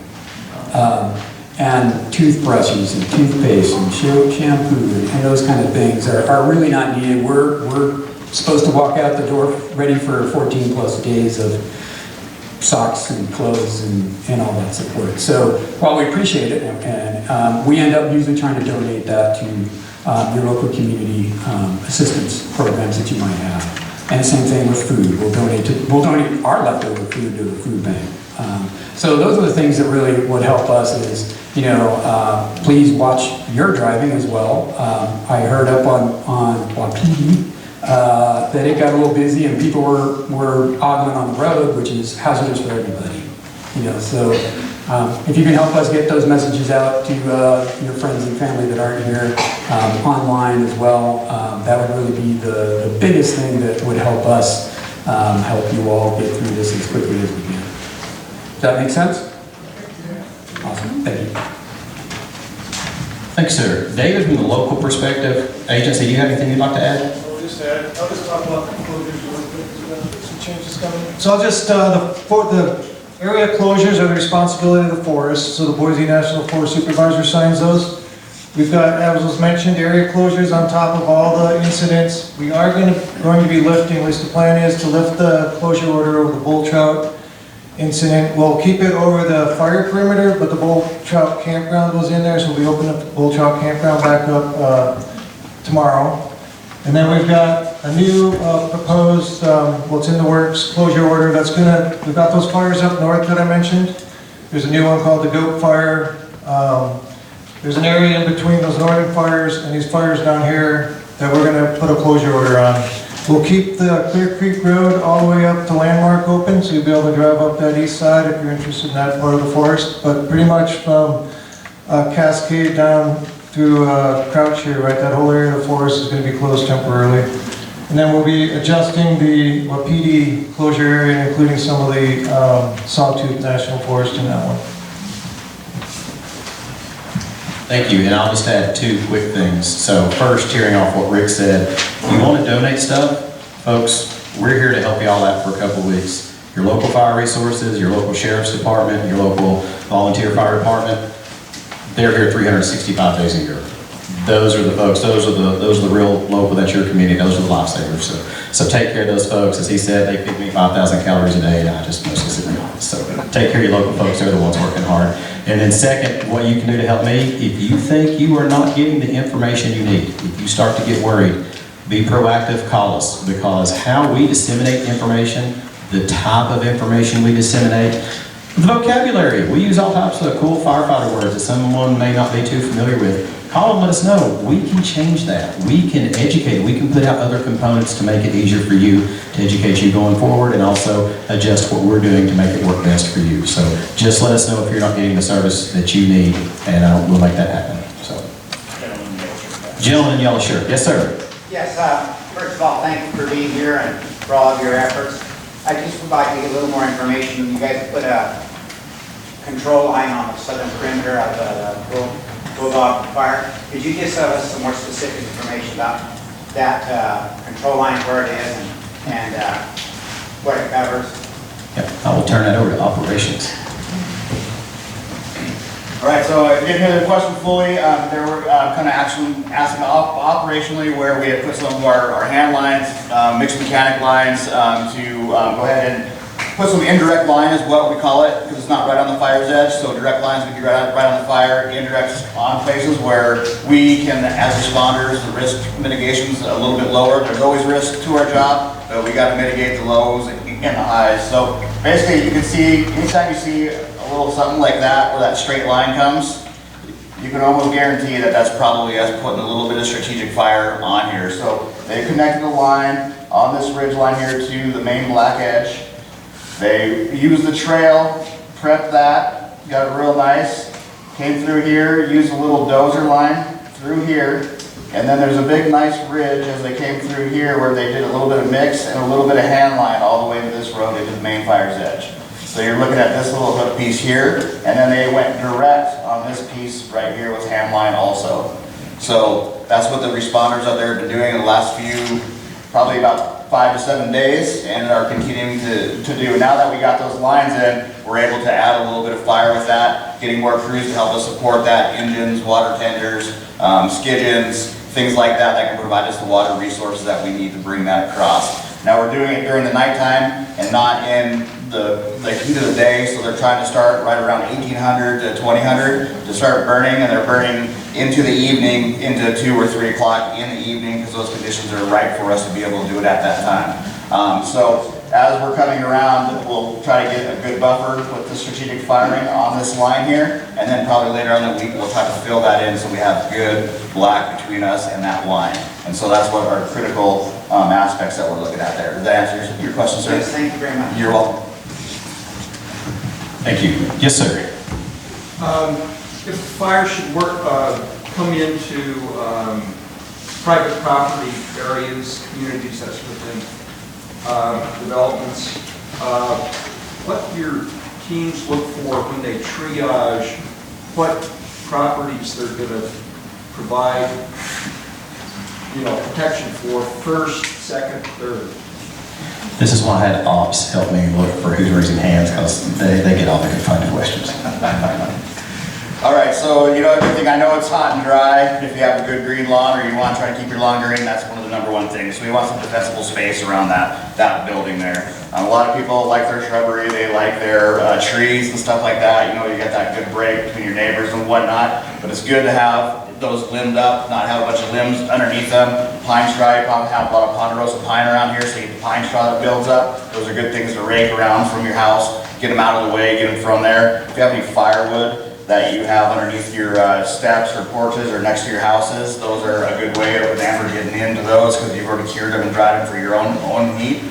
And toothbrushes and toothpaste and shampoo and those kind of things are really not needed. We're supposed to walk out the door ready for 14 plus days of socks and clothes and all that support. So while we appreciate it, and we end up usually trying to donate that to your local community assistance programs that you might have. And the same thing with food. We'll donate our leftover food to the food bank. So those are the things that really would help us is, you know, please watch your driving as well. I heard up on Wapiti that it got a little busy and people were ogling on the road, which is hazardous for everybody. You know, so if you can help us get those messages out to your friends and family that aren't here, online as well, that would really be the biggest thing that would help us help you all get through this as quickly as we can. Does that make sense? Thank you. Thanks, sir. David, from the local perspective, agency, do you have anything you'd like to add? I'll just talk about the closures real quick. Some changes coming. So I'll just, the area closures are the responsibility of the forest, so the Boise National Forest Supervisor signs those. We've got, as was mentioned, area closures on top of all the incidents. We are going to be lifting, at least the plan is to lift the closure order over the bull trout incident. We'll keep it over the fire perimeter, but the bull trout campground was in there, so we'll be opening up the bull trout campground back up tomorrow. And then we've got a new proposed, what's in the works, closure order that's we've got those fires up north that I mentioned. There's a new one called the goat fire. There's an area in between those northern fires and these fires down here that we're going to put a closure order on. We'll keep the Clear Creek Road all the way up to Landmark open, so you'll be able to drive up that east side if you're interested in that part of the forest. But pretty much from Cascade down through Crouch here, right, that whole area of the forest is going to be closed temporarily. And then we'll be adjusting the Wapiti closure area, including some of the Sawtooth National Forest in that one. Thank you, and I'll just add two quick things. So first, hearing off what Rick said, if you want to donate stuff, folks, we're here to help you all out for a couple of weeks. Your local fire resources, your local sheriff's department, your local volunteer fire department, they're here 365 days a year. Those are the folks, those are the real local, that's your community, those are the lifesavers. So take care of those folks. As he said, they feed me 5,000 calories a day, and I just mostly sit in the office. So take care of your local folks, they're the ones working hard. And then second, what you can do to help me, if you think you are not getting the information you need, if you start to get worried, be proactive, call us, because how we disseminate information, the type of information we disseminate, the vocabulary, we use all types of cool firefighter words that someone may not be too familiar with. Call and let us know. We can change that. We can educate. We can put out other components to make it easier for you, to educate you going forward, and also adjust what we're doing to make it work best for you. So just let us know if you're not getting the service that you need, and we'll make that happen. So, gentleman in yellow shirt. Yes, sir. Yes, first of all, thank you for being here and for all of your efforts. I just would like to get a little more information. You guys put a control line on the southern perimeter of the Bulldog fire. Could you just have us some more specific information about that control line, where it is, and what it covers? Yep. I will turn that over to operations. All right, so I didn't hear the question fully. They were kind of actually asking operationally where we had put some of our hand lines, mixed mechanic lines, to go ahead and put some indirect line is what we call it, because it's not right on the fire's edge. So direct lines would be right on the fire, indirect on places where we can, as responders, the risk mitigation is a little bit lower. There's always risk to our job, but we got to mitigate the lows and the highs. So basically, you can see, anytime you see a little something like that, where that straight line comes, you can almost guarantee that that's probably us putting a little bit of strategic fire on here. So they connected the line on this ridge line here to the main black edge. They used the trail, prepped that, got it real nice, came through here, used a little dozer line through here, and then there's a big nice ridge as they came through here where they did a little bit of mix and a little bit of hand line all the way to this road into the main fire's edge. So you're looking at this little hook piece here, and then they went direct on this piece right here with hand line also. So that's what the responders out there have been doing in the last few, probably about 5 to 7 days, and are continuing to do. Now that we got those lines in, we're able to add a little bit of fire with that, getting more crews to help us support that, engines, water tenders, skidgens, things like that that can provide us the water resources that we need to bring that across. Now we're doing it during the nighttime and not in the heat of the day, so they're trying to start right around 1800 to 2000 to start burning, and they're burning into the evening, into 2 or 3 o'clock in the evening, because those conditions are right for us to be able to do it at that time. So as we're coming around, we'll try to get a good buffer with the strategic firing on this line here, and then probably later on in the week we'll try to fill that in so we have good black between us and that line. And so that's what our critical aspects that we're looking at there. Does that answer your question, sir? Yes, thank you very much. You're welcome. Thank you. Yes, sir. If fire should come into private property areas, communities that's within developments, what your teams look for when they triage what properties they're gonna provide, protection for first, second, third. This is why I had ops help me look for who's raising hands, because they get all the good fun questions. All right, so good thing, I know it's hot and dry. If you have a good green lawn or you want to try to keep your lawn green, that's one of the #1 things. So we want some defensible space around that building there. A lot of people like their shrubbery, they like their trees and stuff like that. You get that good break between your neighbors and whatnot, but it's good to have those limbed up, not have a bunch of limbs underneath them. Pine straw, you probably have a lot of ponderosa pine around here, so you get the pine straw that builds up. Those are good things to rake around from your house, get them out of the way, get them from there. If you have any firewood that you have underneath your steps or porches or next to your houses, those are a good way of an amber getting into those, because you've already cured them and dried them for your own heat.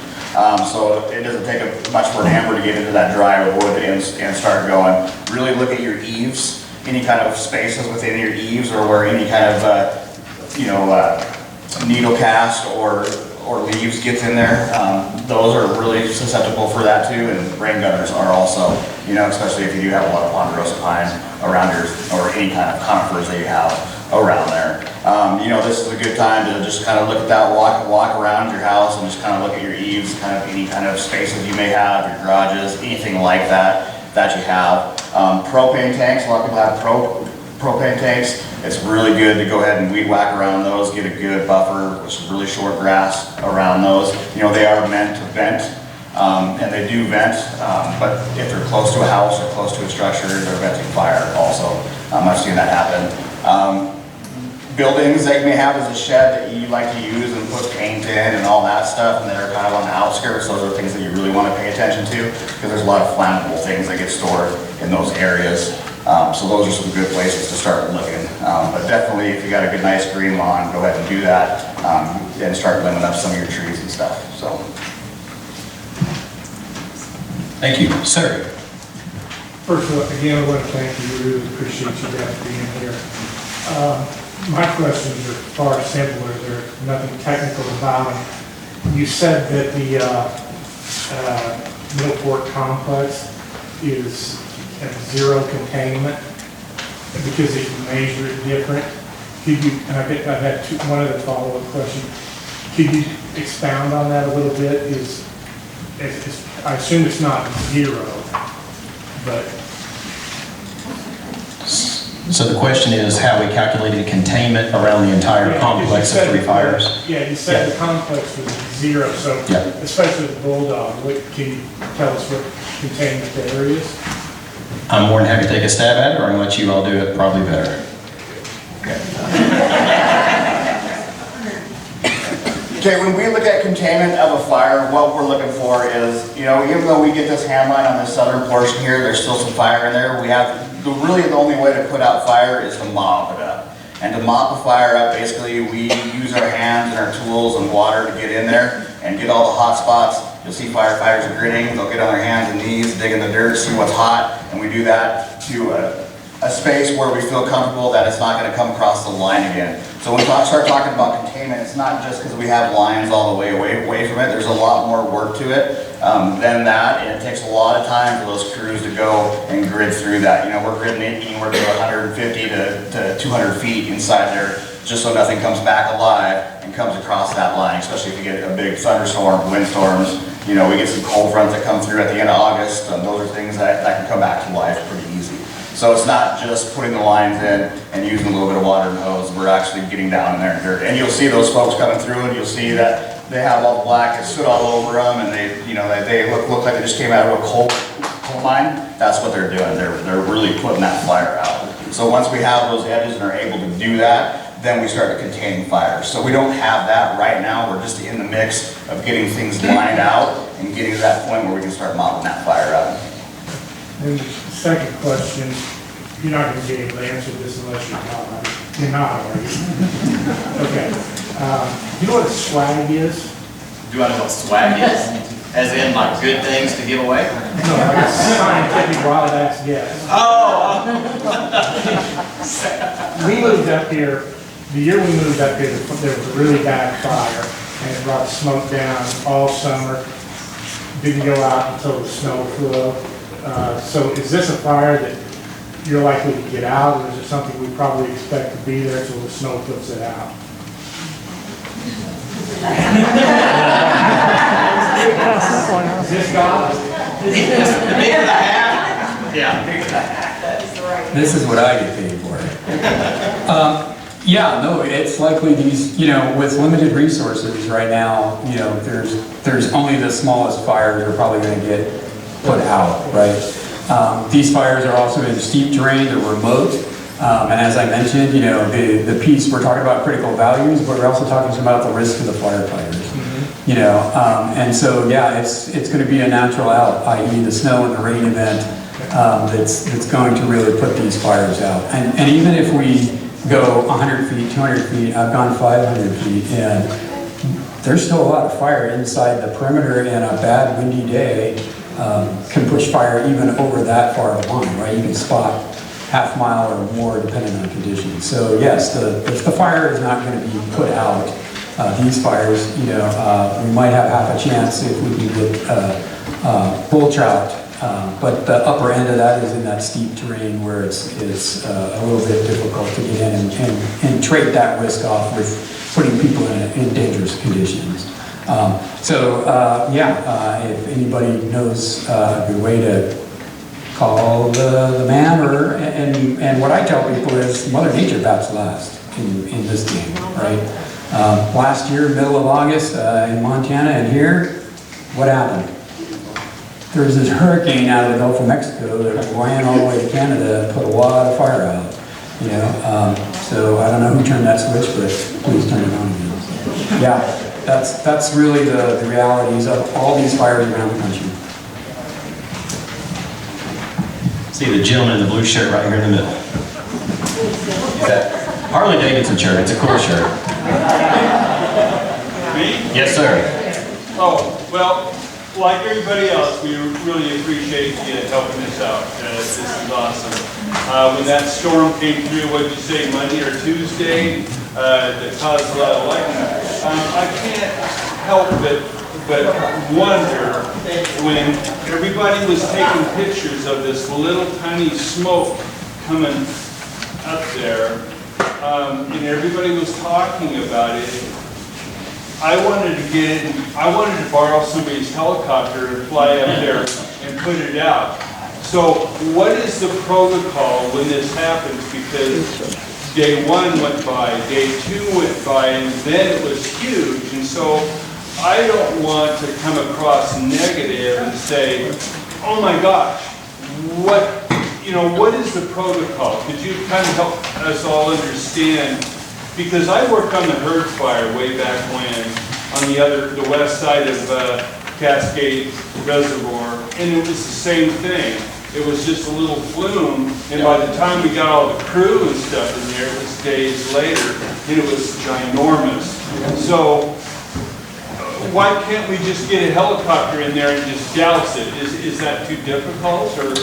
So it doesn't take much for an amber to get into that dry wood and start going. Really look at your eaves, any kind of spaces within your eaves, or where any kind of needle cast or leaves gets in there. Those are really susceptible for that too, and rain gutters are also, especially if you do have a lot of ponderosa pine around or any kind of conifers that you have around there. This is a good time to just kind of look at that, walk around your house and just kind of look at your eaves, kind of any kind of spaces you may have, your garages, anything like that you have. Propane tanks, a lot of people have propane tanks. It's really good to go ahead and weed whack around those, get a good buffer with some really short grass around those. They are meant to vent, and they do vent, but if they're close to a house or close to a structure, they're venting fire also. I've seen that happen. Buildings that you may have as a shed that you like to use and put paint in and all that stuff, and they're kind of on the outskirts, those are things that you really want to pay attention to, because there's a lot of flammable things that get stored in those areas. So those are some good places to start looking. But definitely, if you got a good, nice green lawn, go ahead and do that, and start limbing up some of your trees and stuff. So, Thank you. Sir? First of all, again, I want to thank you. We really appreciate you guys being here. My questions are far simpler. There's nothing technical about them. You said that the Middlefork Complex is at zero containment because you measure it different. Could you, and I've had one other follow-up question. Could you expound on that a little bit? I assume it's not zero, but... So the question is how we calculated containment around the entire complex of 3 fires? Yeah, you said the complex was zero, so especially the Bulldog, can you tell us what containment there is? I'm more than happy to take a stab at it, or I'm going to let you all do it probably better. Okay, when we look at containment of a fire, what we're looking for is, even though we get this hand line on this southern portion here, there's still some fire in there. We have, really the only way to put out fire is to mop it up. And to mop a fire up, basically we use our hands and our tools and water to get in there and get all the hot spots. You'll see firefighters are gritting, they'll get on their hands and knees, dig in the dirt, see what's hot, and we do that to a space where we feel comfortable that it's not going to come across the line again. So when we start talking about containment, it's not just because we have lines all the way away from it. There's a lot more work to it than that, and it takes a lot of time for those crews to go and grid through that. We're gridding anywhere to 150 to 200 feet inside there, just so nothing comes back alive and comes across that line, especially if you get a big thunderstorm, windstorms. We get some cold fronts that come through at the end of August, and those are things that can come back to life pretty easy. So it's not just putting the lines in and using a little bit of water and hose. We're actually getting down in there in dirt. And you'll see those folks coming through, and you'll see that they have all the black that stood all over them, and they look like they just came out of a coal mine. That's what they're doing. They're really putting that fire out. So once we have those edges and are able to do that, then we start to contain fires. So we don't have that right now. We're just in the mix of getting things lined out and getting to that point where we can start mopping that fire out. And the second question, you're not going to be able to answer this unless you're not. You're not, are you? Okay. You know what a swag is? Do I know what swag is? As in, like, good things to give away? No, like a scientific wild ass guess. Oh! We moved up here, the year we moved up here, there was a really bad fire, and it brought smoke down all summer. Didn't go out until the snow flew up. So is this a fire that you're likely to get out, or is it something we probably expect to be there till the snow puts it out? Is this God? The bigger the hat, yeah. This is what I get paid for. Yeah, no, it's likely these, with limited resources right now, there's only the smallest fires are probably going to get put out, right? These fires are also in steep terrain, they're remote, and as I mentioned, the piece, we're talking about critical values, but we're also talking about the risk to the firefighters. And so, yeah, it's going to be a natural out, i.e. the snow and the rain event that's going to really put these fires out. And even if we go 100 feet, 200 feet, I've gone 500 feet, and there's still a lot of fire inside the perimeter, and a bad windy day can push fire even over that far along, right? You can spot half mile or more depending on conditions. So yes, if the fire is not going to be put out, these fires, we might have half a chance if we can get bull trout, but the upper end of that is in that steep terrain where it's a little bit difficult to get in and trade that risk off with putting people in dangerous conditions. If anybody knows a good way to call the man, and what I tell people is Mother Nature bats last in this game, right? Last year, middle of August, in Montana and here, what happened? There was this hurricane out of the Gulf of Mexico that ran all the way to Canada and put a lot of fire out, So I don't know who turned that switch, but please turn it on again. Yeah, that's really the realities of all these fires around the country. See the gentleman in the blue shirt right here in the middle. Is that Harley Davidson shirt? It's a cool shirt. Me? Yes, sir. Oh, well, like everybody else, we really appreciate you helping us out. This is awesome. When that storm came through, what did you say, Monday or Tuesday, that caused a lot of lightning, I can't help but wonder when everybody was taking pictures of this little tiny smoke coming up there, and everybody was talking about it. I wanted to get it, I wanted to borrow somebody's helicopter and fly up there and put it out. So what is the protocol when this happens? Because day one went by, day two went by, and then it was huge. And so I don't want to come across negative and say, oh my gosh, what is the protocol? Could you kind of help us all understand? Because I worked on the Herd Fire way back when, on the west side of Cascade Reservoir, and it was the same thing. It was just a little flume, and by the time we got all the crew and stuff in there, it was days later, and it was ginormous. So, why can't we just get a helicopter in there and just douse it? Is that too difficult, or?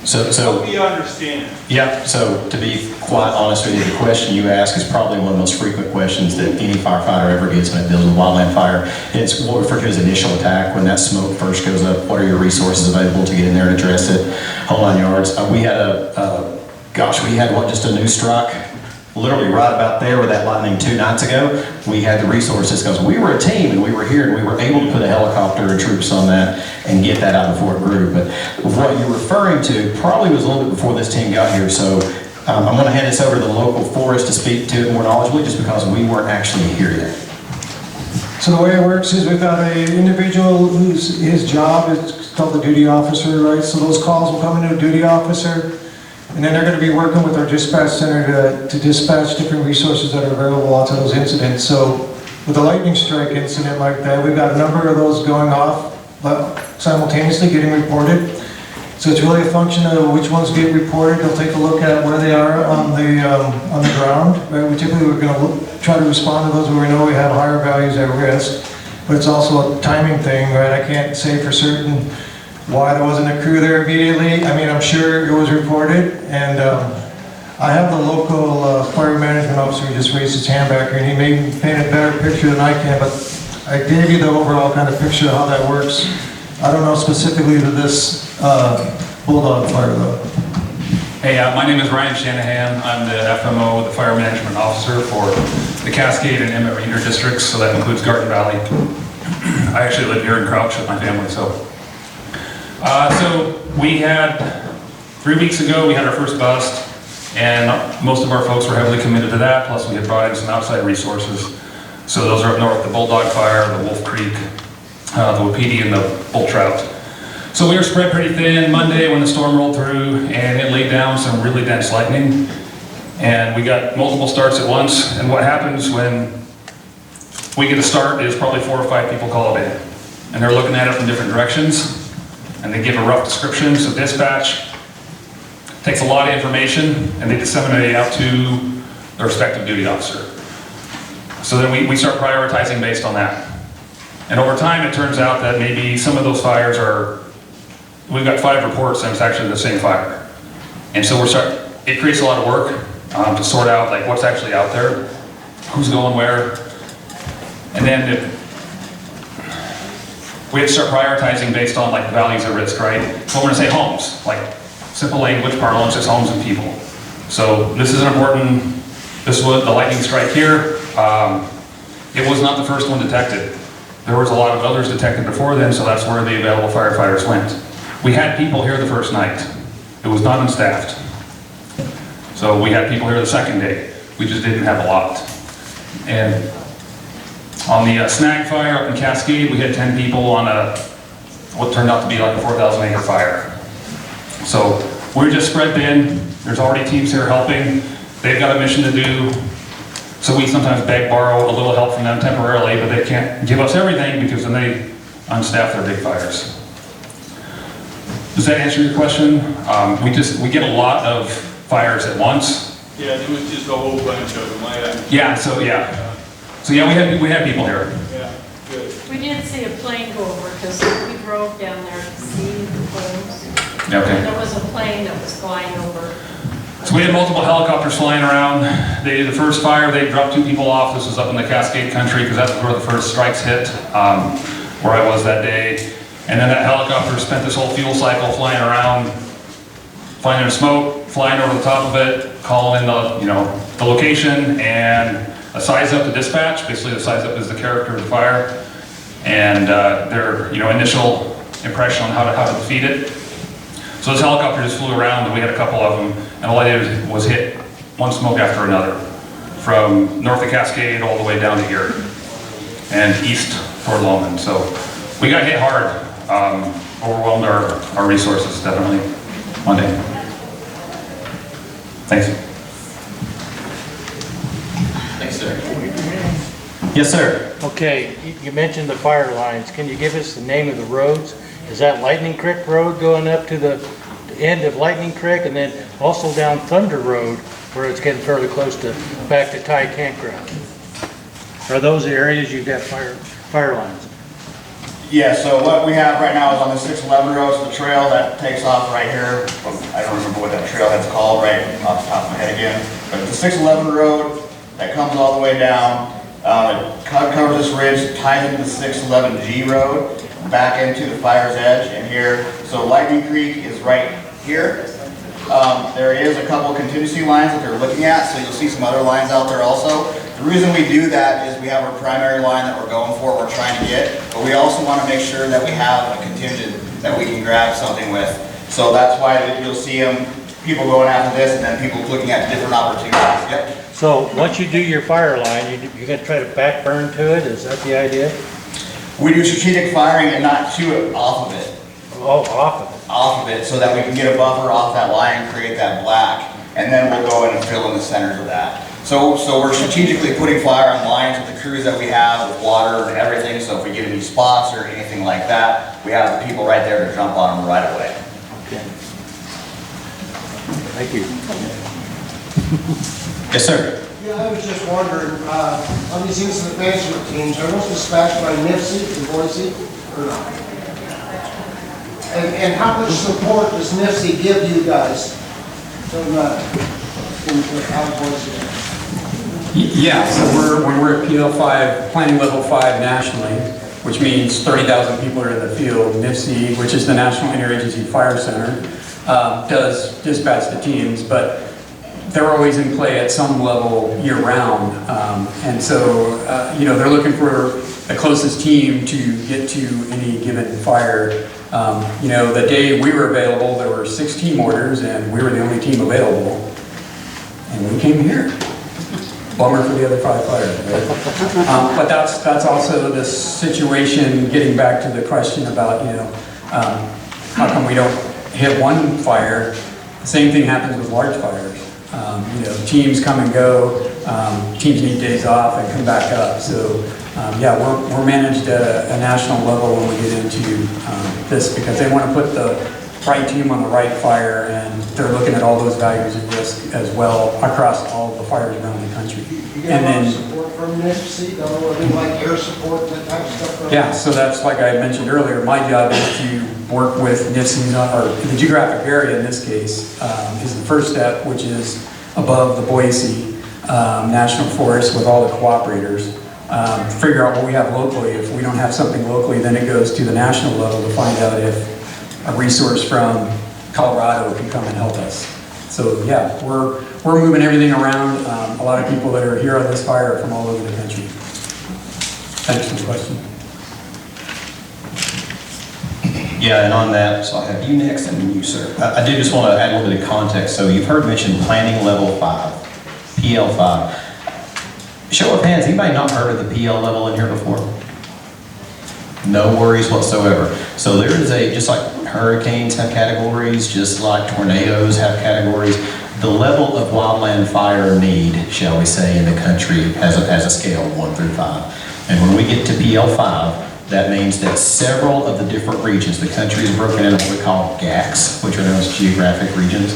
Help me understand. Yeah, so to be quite honest with you, the question you ask is probably one of the most frequent questions that any firefighter ever gets when it deals with wildland fire. It's what we refer to as initial attack. When that smoke first goes up, what are your resources available to get in there and address it? Whole 9 yards. We had just a new strike, literally right about there with that lightning 2 nights ago. We had the resources because we were a team and we were here and we were able to put a helicopter and troops on that and get that out before it grew. But what you're referring to probably was a little bit before this team got here. So I'm going to hand this over to the local forest to speak to it more knowledgeably just because we weren't actually here yet. So the way it works is we've got an individual his job is called the duty officer, right? So those calls will come into a duty officer. And then they're going to be working with our dispatch center to dispatch different resources that are available out to those incidents. So with a lightning strike incident like that, we've got a number of those going off simultaneously getting reported. So it's really a function of which ones get reported. They'll take a look at where they are on the ground. Right? We typically we're going to try to respond to those where we know we have higher values at risk. But it's also a timing thing, right? I can't say for certain why there wasn't a crew there immediately. I mean, I'm sure it was reported, and I have the local fire management officer who just raised his hand back here, and he may paint a better picture than I can, but I gave you the overall kind of picture of how that works. I don't know specifically to this bulldog fire, though. Hey, my name is Ryan Shanahan. I'm the FMO, the Fire Management Officer for the Cascade and Emmett Ranger districts, so that includes Garden Valley. I actually live here in Crouch with my family, so. So we had, 3 weeks ago, we had our first bust, and most of our folks were heavily committed to that, plus we had brought in some outside resources. So those are up north, the Bulldog Fire, the Wolf Creek, the Wapiti, and the Bull Trout. So we were spread pretty thin Monday when the storm rolled through, and it laid down some really dense lightning. And we got multiple starts at once, and what happens when we get a start is probably 4 or 5 people call it in. And they're looking at it from different directions, and they give a rough description. So dispatch takes a lot of information, and they disseminate it out to the respective duty officer. So then we start prioritizing based on that. And over time, it turns out that maybe some of those fires are, we've got 5 reports, and it's actually the same fire. And so it creates a lot of work to sort out like what's actually out there, who's going where. And then we have to start prioritizing based on like the values of risk, right? So we're gonna say homes, like simple language parlance is homes and people. So this is an important, this was the lightning strike here. It was not the first one detected. There was a lot of others detected before then, so that's where the available firefighters went. We had people here the first night. It was not unstaffed. So we had people here the second day. We just didn't have a lot. And on the snag fire up in Cascade, we had 10 people on what turned out to be like a 4,000 acre fire. So we're just spread thin. There's already teams here helping. They've got a mission to do. So we sometimes beg, borrow a little help from them temporarily, but they can't give us everything because then they unstaff their big fires. Does that answer your question? We get a lot of fires at once. Yeah, there was just a whole bunch of them. Yeah, so yeah. So yeah, we had people here. Yeah, good. We did see a plane go over because we drove down there to see the flames. Okay. And there was a plane that was flying over. So we had multiple helicopters flying around. The first fire, they dropped 2 people off. This was up in the Cascade country because that's where the first strikes hit, where I was that day. And then that helicopter spent this whole fuel cycle flying around, finding smoke, flying over the top of it, calling the location, and a size up to dispatch. Basically, the size up is the character of the fire, and their initial impression on how to defeat it. So this helicopter just flew around, and we had a couple of them, and all I did was hit one smoke after another, from north of Cascade all the way down to here, and east toward Lowman. So we got hit hard, overwhelmed our resources, definitely, Monday. Thanks. Thanks, sir. Yes, sir. Okay, you mentioned the fire lines. Can you give us the name of the roads? Is that Lightning Creek Road going up to the end of Lightning Creek, and then also down Thunder Road where it's getting fairly close to back to Thai Campground? Are those the areas you've got fire lines? Yeah, so what we have right now is on the 611 road, so the trail that takes off right here. I don't remember what that trailhead's called right off the top of my head again, but it's the 611 road that comes all the way down. It covers this ridge, ties into the 611G road, back into the fire's edge and here. So Lightning Creek is right here. There is a couple of contingency lines that they're looking at, so you'll see some other lines out there also. The reason we do that is we have our primary line that we're going for, we're trying to get, but we also want to make sure that we have a contingent that we can grab something with. So that's why you'll see people going after this and then people looking at different opportunities. Yep. So once you do your fire line, you're going to try to back burn to it? Is that the idea? We do strategic firing and not to it, off of it. Oh, off of it. Off of it, so that we can get a buffer off that line and create that black, and then we'll go in and fill in the centers of that. So we're strategically putting fire on lines with the crews that we have, with water and everything, so if we get any spots or anything like that, we have the people right there to jump on them right away. Okay. Thank you. Yes, sir. Yeah, I was just wondering, on these incident management teams, are those dispatched by NIFC in Boise or not? And how much support does NIFC give you guys from out of Boise? Yeah, so when we're at PL5, planning level 5 nationally, which means 30,000 people are in the field. NIFC, which is the National Interagency Fire Center, does dispatch the teams, but they're always in play at some level year-round. And so, they're looking for the closest team to get to any given fire. The day we were available, there were 6 team orders, and we were the only team available. And we came here. Bummer for the other 5 fires, right? But that's also the situation, getting back to the question about, how come we don't hit one fire? The same thing happens with large fires. Teams come and go, teams need days off and come back up. So, we're managed at a national level when we get into this, because they want to put the right team on the right fire, and they're looking at all those values of risk as well across all the fires around the country. You get a lot of support from NIFC, though, like air support, that type of stuff? Yeah, so that's, like I mentioned earlier, my job is to work with NIFC, or the geographic area in this case, is the first step, which is above the Boise National Forest with all the cooperators. Figure out what we have locally. If we don't have something locally, then it goes to the national level to find out if a resource from Colorado can come and help us. So yeah, we're moving everything around. A lot of people that are here on this fire are from all over the country. Thanks for the question. Yeah, and on that, so I have you next and then you, sir. I do just want to add a little bit of context. So you've heard mentioned planning level 5, PL5. Show of hands, anybody not heard of the PL level in here before? No worries whatsoever. So there is just like hurricanes have categories, just like tornadoes have categories, the level of wildland fire need, shall we say, in the country has a scale of 1 through 5. And when we get to PL5, that means that several of the different regions, the country is broken into what we call GACs, which are known as geographic regions.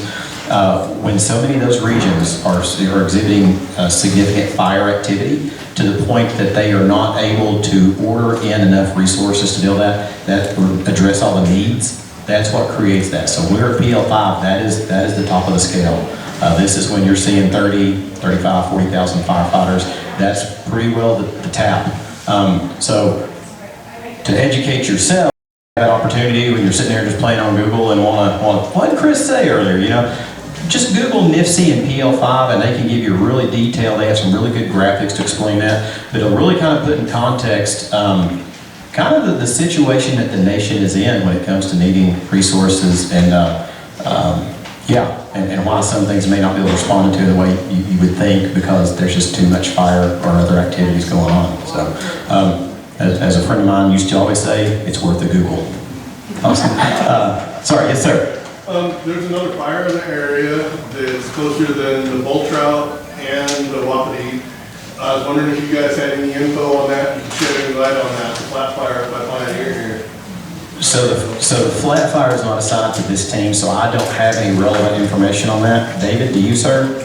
When so many of those regions are exhibiting significant fire activity to the point that they are not able to order in enough resources to deal with that address all the needs, that's what creates that. So we're at PL5, that is the top of the scale. This is when you're seeing 30, 35, 40,000 firefighters. That's pretty well the tap. So to educate yourself, that opportunity when you're sitting there just playing on Google and what did Chris say earlier, just Google NIFC and PL5 and they can give you really detailed, they have some really good graphics to explain that, but it'll really kind of put in context kind of the situation that the nation is in when it comes to needing resources and and why some things may not be able to respond to the way you would think because there's just too much fire or other activities going on. So as a friend of mine used to always say, it's worth a Google. Awesome. Sorry, yes sir. There's another fire in the area that's closer than the bull trout and the wapiti. I was wondering if you guys had any info on that, you could shed any light on that, the flat fire by Pioneer here. So the flat fire is not assigned to this team, so I don't have any relevant information on that. David, do you, sir?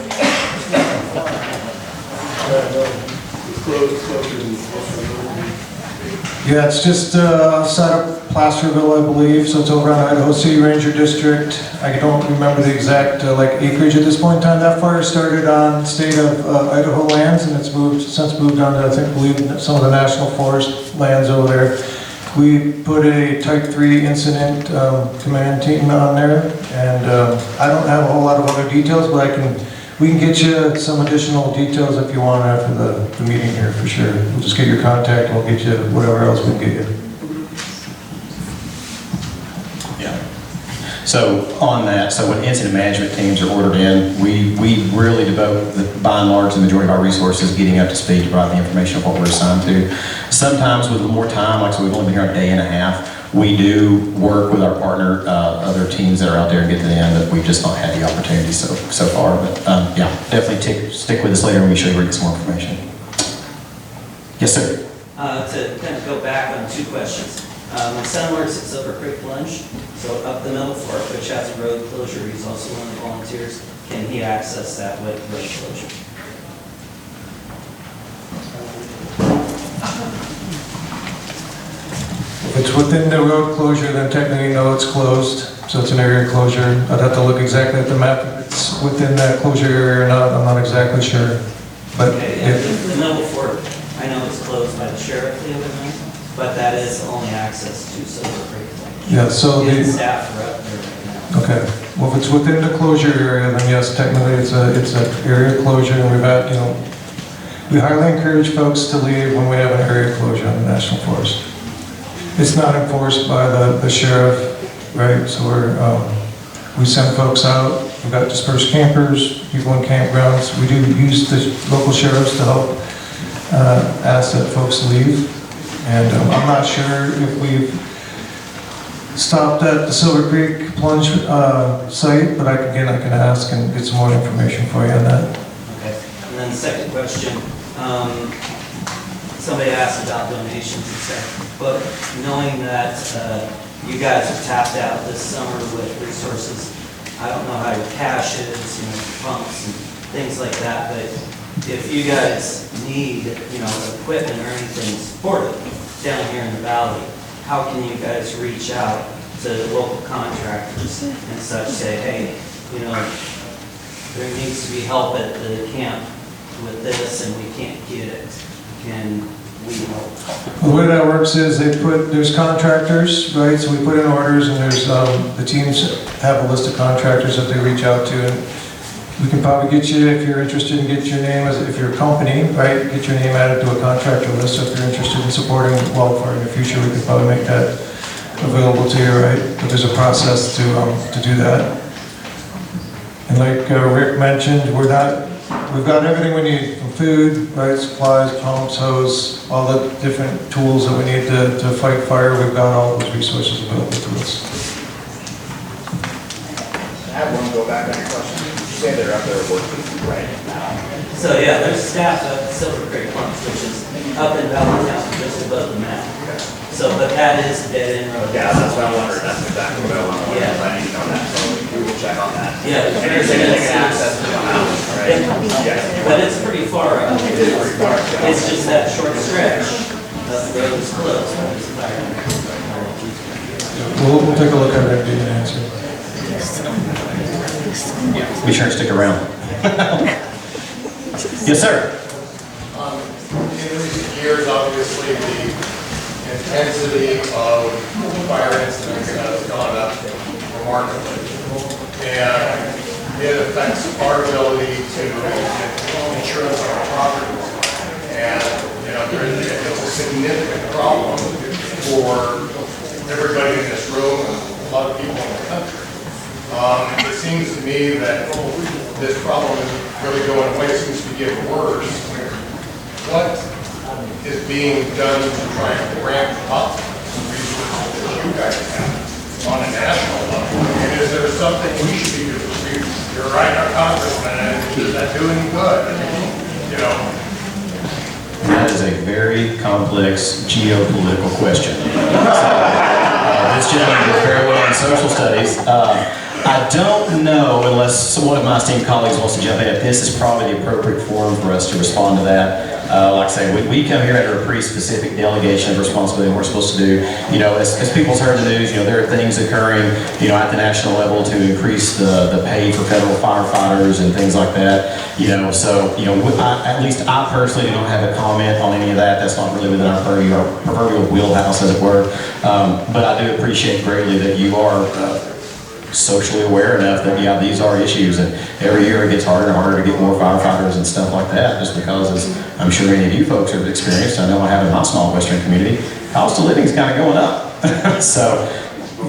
Yeah, it's just outside of Placerville, I believe, so it's over on Idaho City Ranger District. I don't remember the exact acreage at this point in time. That fire started on state of Idaho lands, and it's since moved on to, I believe, some of the national forest lands over there. We put a Type 3 incident command team on there, and I don't have a whole lot of other details, but we can get you some additional details if you want after the meeting here, for sure. We'll just get your contact, and we'll get you whatever else we can get you. Yeah. So on that, so when incident management teams are ordered in, we really devote, by and large, the majority of our resources getting up to speed to provide the information of what we're assigned to. Sometimes with more time, like so we've only been here a day and a half, we do work with our partner, other teams that are out there and get to the end, but we've just not had the opportunity so far. But yeah, definitely stick with us later and we show you where to get some more information. Yes, sir. To kind of go back on 2 questions. My son works at Silver Creek Lunch, so up the Middlefork, which has a road closure. He's also one of the volunteers. Can he access that road closure? If it's within the road closure, then technically no, it's closed. So it's an area closure. I'd have to look exactly at the map. If it's within that closure area or not, I'm not exactly sure. But okay, yeah, the Middlefork, I know it's closed by the sheriff the other night, but that is only access to Silver Creek. Yeah, so the staff are up there right now. Okay, well, if it's within the closure area, then yes, technically it's an area closure, and we've had, we highly encourage folks to leave when we have an area closure on the National Forest. It's not enforced by the sheriff, right? So we send folks out. We've got dispersed campers, people in campgrounds. We do use the local sheriffs to help ask that folks leave. And I'm not sure if we've stopped at the Silver Creek plunge site, but I can ask and get some more information for you on that. Okay. And then the second question, somebody asked about donations and stuff, but knowing that you guys are tapped out this summer with resources, I don't know how your cash is, pumps and things like that, but if you guys need, equipment or anything supported down here in the valley, how can you guys reach out to local contractors and such, say, hey, there needs to be help at the camp with this and we can't get it. Can we help? The way that works is there's contractors, right? So we put in orders, and there's the teams have a list of contractors that they reach out to, and we can probably get you, if you're interested in get your name, if you're a company, right, get your name added to a contractor list. So if you're interested in supporting wildfire in the future, we could probably make that available to you, right? But there's a process to do that. And like Rick mentioned, we've got everything we need, from food, right, supplies, pumps, hose, all the different tools that we need to fight fire. We've got all those resources available to us. I have one go back on your question. You say they're up there working right now. So yeah, there's staff at Silver Creek Plunge, which is up in Valley County, just above the map. So, but that is a dead end road. Yeah, that's what I wondered. That's exactly what I wondered. Yeah. I need to know that, so we will check on that. Yeah. And you're saying they can access to the house, right? Yeah. But it's pretty far up. It's just that short stretch of the road is closed. When it's fire. We'll take a look at it and give you an answer. Be sure to stick around. Yes, sir. In recent years, obviously, the intensity of fire incidents has gone up remarkably. And it affects our ability to get insurance on our properties. And, it's a significant problem for everybody in this room and a lot of people in the country. It seems to me that this problem is really going away, seems to get worse. What is being done to try and ramp up the resources that you guys have on a national level? And is there something we should be doing? You're right, our congressman, and is that doing good? That is a very complex geopolitical question. This gentleman did very well in social studies. I don't know, unless one of my esteemed colleagues wants to jump in, if this is probably the appropriate forum for us to respond to that. Like I say, we come here under a pretty specific delegation of responsibility, and we're supposed to do, as people's heard the news, there are things occurring, at the national level to increase the pay for federal firefighters and things like that. So, at least I personally don't have a comment on any of that. That's not really within our proverbial wheelhouse, as it were. But I do appreciate greatly that you are socially aware enough that, these are issues, and every year it gets harder and harder to get more firefighters and stuff like that, just because, as I'm sure many of you folks have experienced, I know I have in my small western community, cost of living is kind of going up. So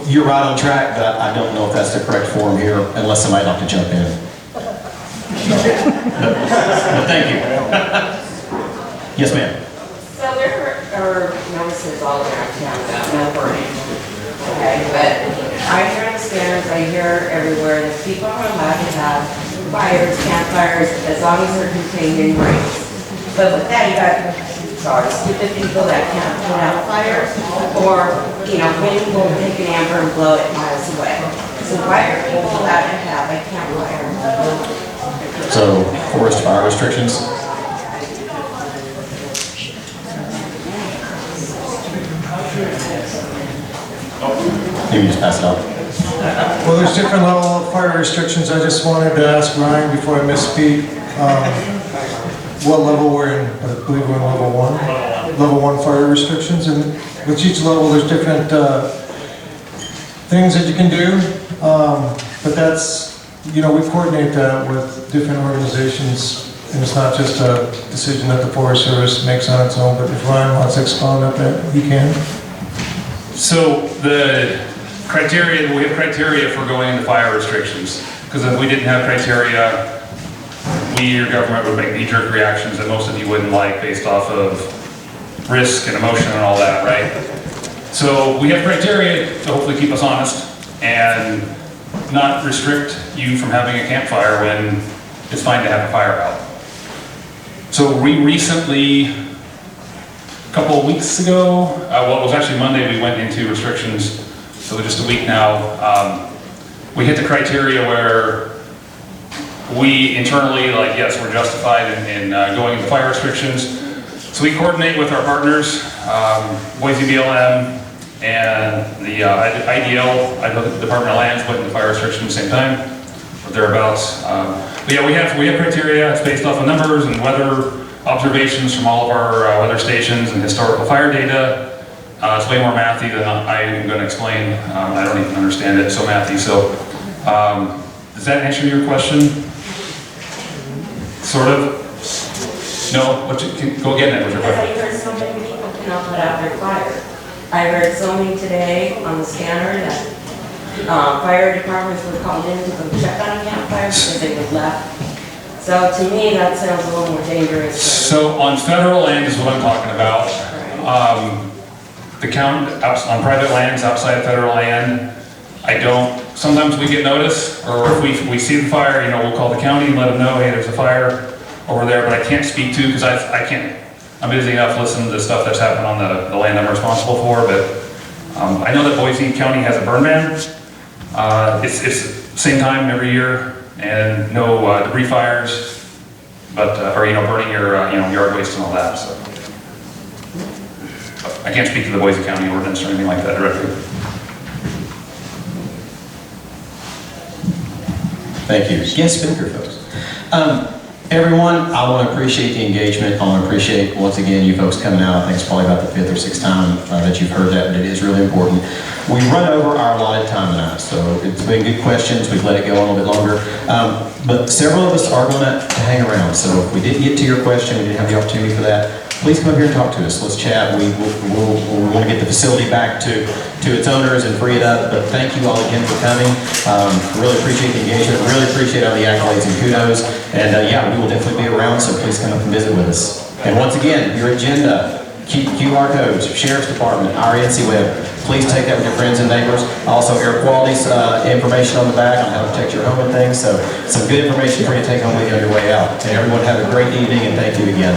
you're right on track, but I don't know if that's the correct forum here, unless somebody'd like to jump in. But thank you. Yes, ma'am. So there are notices all around town about no burning, okay? But I hear on the stairs, I hear everywhere that people are allowed to have fires, campfires, as long as they're contained in grates. But with that, you got stupid people that can't put out fires, or, wind will take an amber and blow it miles away. So why are people allowed to have a campfire? So, forest fire restrictions? Maybe just pass it up. Well, there's different level of fire restrictions. I just wanted to ask Ryan before I misspeak, what level we're in. I believe we're in level 1. Level 1 fire restrictions, and with each level there's different things that you can do. But that's, you know, we coordinate that with different organizations, and it's not just a decision that the Forest Service makes on its own, but if Ryan wants to expound on that, he can. So the criteria, we have criteria for going into fire restrictions, because if we didn't have criteria, we, your government, would make knee-jerk reactions that most of you wouldn't like based off of risk and emotion and all that, right? So we have criteria to hopefully keep us honest and not restrict you from having a campfire when it's fine to have a fire out. So we recently, a couple of weeks ago, well, it was actually Monday, we went into restrictions, so just a week now. We hit the criteria where we internally, like, yes, we're justified in going into fire restrictions. So we coordinate with our partners, Boise BLM and the IDL, Idaho Department of Lands, went into fire restrictions at the same time, or thereabouts. But yeah, we have criteria. It's based off of numbers and weather observations from all of our weather stations and historical fire data. It's way more mathy than I am going to explain. I don't even understand it, so mathy. So does that answer your question? Sort of? No? Go again, then, what's your question? I heard so many people cannot put out their fire. I heard so many today on the scanner that fire departments were called in to go check on a campfire because they were left. So to me, that sounds a little more dangerous. So on federal land is what I'm talking about. The county, on private lands outside of federal land, I don't, sometimes we get notice, or if we see the fire, you know, we'll call the county and let them know, hey, there's a fire over there, but I can't speak to, because I can't, I'm busy enough listening to stuff that's happened on the land I'm responsible for, but I know that Boise County has a burn ban. It's the same time every year, and no debris fires, but, or, you know, burning your, you know, yard waste and all that, so. I can't speak to the Boise County ordinance or anything like that directly. Thank you. Guest speaker, folks. Everyone, I want to appreciate the engagement. I want to appreciate, once again, you folks coming out. I think it's probably about the 5th or 6th time that you've heard that, but it is really important. We run over our allotted time tonight, so it's been good questions. We've let it go a little bit longer. But several of us are going to hang around, so if we didn't get to your question, we didn't have the opportunity for that, please come up here and talk to us. Let's chat. We want to get the facility back to its owners and free it up, but thank you all again for coming. Really appreciate the engagement. Really appreciate all the accolades and kudos. And yeah, we will definitely be around, so please come up and visit with us. And once again, your agenda, QR codes, Sheriff's Department, our NC Web. Please take that with your friends and neighbors. Also, air quality information on the back on how to protect your home and things. So some good information for you to take home with you on your way out. And everyone have a great evening, and thank you again.